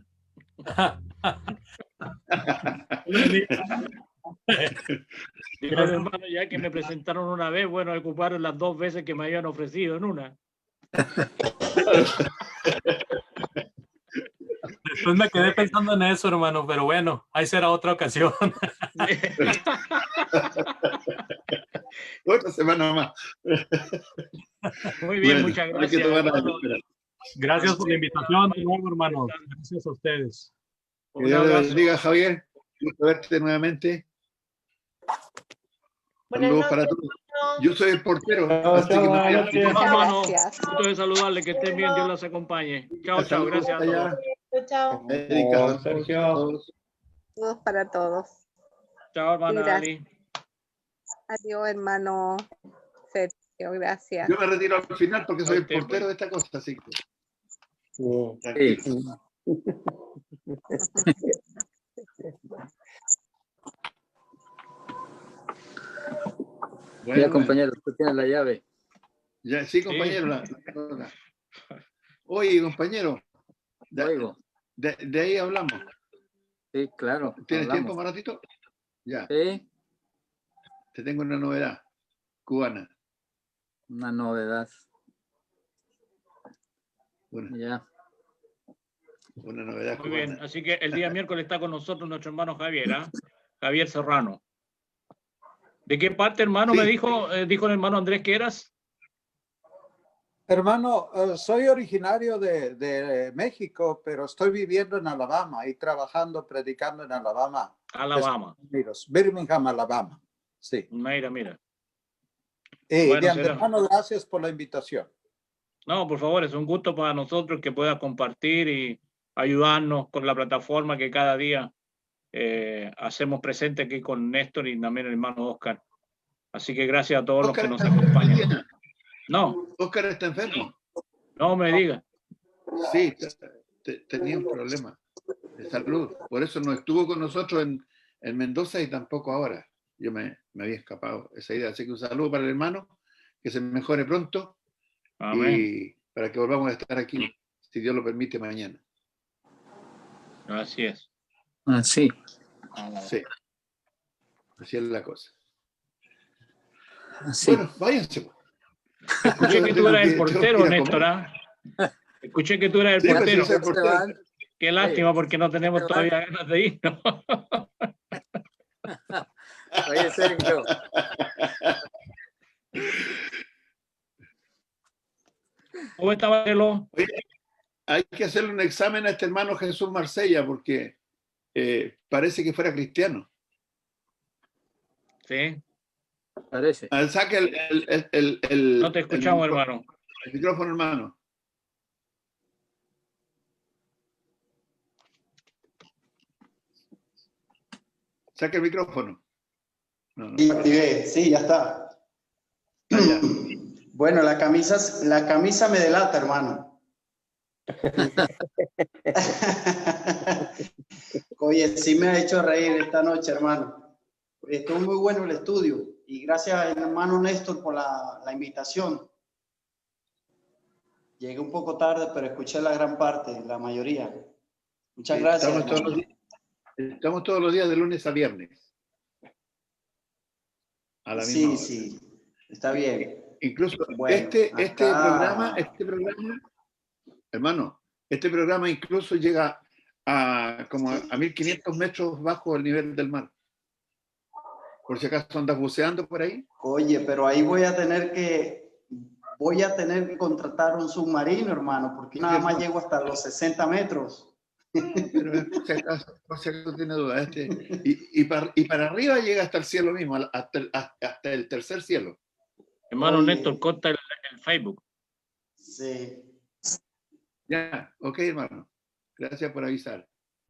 A: Dijo el hermano ya que me presentaron una vez, bueno, ocuparon las 2 veces que me habían ofrecido en una.
C: Después me quedé pensando en eso, hermano, pero bueno, ahí será otra ocasión.
E: Otra semana más.
A: Muy bien,
E: Bueno,
A: muchas
E: hay que
A: gracias.
E: tomar la
A: hermano.
E: deliberación.
C: Gracias por la invitación de nuevo, hermanos. Gracias a ustedes.
E: Que
A: Un
E: Dios le
A: abrazo.
E: bendiga, Javier. Gusto verte nuevamente. Saludos para todos. Yo soy el portero, así que me voy a
A: Chao, hermano.
H: Gracias.
A: Gusto de saludarle, que estén bien, Dios las acompañe. Chao, chao,
E: Saludos
A: gracias a todos.
E: allá.
H: Chao.
E: Erika, todos.
H: Saludos para todos.
A: Chao, hermana
H: Gracias.
A: Ali.
H: Adiós, hermano Sergio. Gracias.
E: Yo me retiro al final porque soy el
A: Usted,
E: portero
A: pues.
E: de esta cosa, así que.
I: Sí.
E: Tranquilo.
I: Ya,
E: Bueno,
I: compañero, usted tiene la llave.
E: ya, sí, compañero. Oye, compañero,
I: Oigo.
E: de ahí hablamos.
I: Sí, claro.
E: ¿Tienes
I: hablamos.
E: tiempo, Maratito? Ya,
I: Sí,
E: te tengo una novedad cubana.
I: una novedad.
E: Una,
I: Ya.
E: una novedad
A: Muy
E: cubana.
A: bien, así que el día miércoles está con nosotros nuestro hermano Javier, ¿ah? Javier Serrano. ¿De qué parte, hermano,
E: Sí.
A: me dijo el hermano Andrés que eras?
G: Hermano, soy originario de México, pero estoy viviendo en Alabama y trabajando, predicando en Alabama.
A: Alabama.
G: Estados Unidos, Birmingham, Alabama. Sí.
A: Mira, mira.
G: Y
A: Bueno,
G: de
A: será.
G: antemano, gracias por la invitación.
A: No, por favor, es un gusto para nosotros que puedas compartir y ayudarnos con la plataforma que cada día hacemos presente aquí con Néstor y también el hermano Oscar. Así que gracias a todos los que nos acompañan. No,
E: Oscar está enfermo.
A: no me diga.
E: Sí, tenía un problema de salud. Por eso no estuvo con nosotros en Mendoza y tampoco ahora. Yo me había escapado esa idea. Así que un saludo para el hermano, que se mejore pronto
A: Amén.
E: y para que volvamos a estar aquí, si Dios lo permite, mañana.
A: Así es.
I: Sí.
E: Sí, así es la cosa.
I: Sí.
E: Bueno, váyanse. Pues.
A: Escuché que tú eras el portero,
E: tengo que ir a
A: Néstor.
E: comer.
A: ¿Ah? Escuché que tú eras el
E: Sí, pues,
A: portero.
E: sí, soy portero.
A: Qué lástima porque no tenemos
I: se
A: todavía ganas de irnos.
I: Oye, Sergio.
A: ¿Cómo estaba Marcelo?
E: Hay que hacerle un examen a este hermano Jesús Marsella porque parece que fuera cristiano.
A: Sí.
I: Parece.
E: Saque
A: No te escuchamos, hermano.
E: El micrófono, hermano. Saque el micrófono. No, no.
J: Sí, ya está.
E: Ah, ya.
J: Bueno, la camisa me delata, hermano. Oye, sí me ha hecho reír esta noche, hermano. Estuvo muy bueno el estudio y gracias, hermano Néstor, por la invitación. Llegué un poco tarde, pero escuché la gran parte, la mayoría. Muchas gracias.
E: Estamos todos los días de lunes a viernes. A la misma hora.
J: Sí, está bien.
E: Incluso
J: Bueno,
E: este
J: acá-
E: programa, hermano, este programa incluso llega a como a 1500 metros bajo el nivel del mar. Por si acaso andas buceando por ahí.
J: Oye, pero ahí voy a tener que contratar un submarino, hermano, porque nada más llego hasta los 60 metros.
E: Pero por si acaso tiene duda. Y para arriba llega hasta el cielo mismo, hasta el tercer cielo.
A: Hermano
J: Oye.
A: Néstor, corta el Facebook.
J: Sí.
E: Ya, ok, hermano. Gracias por avisar.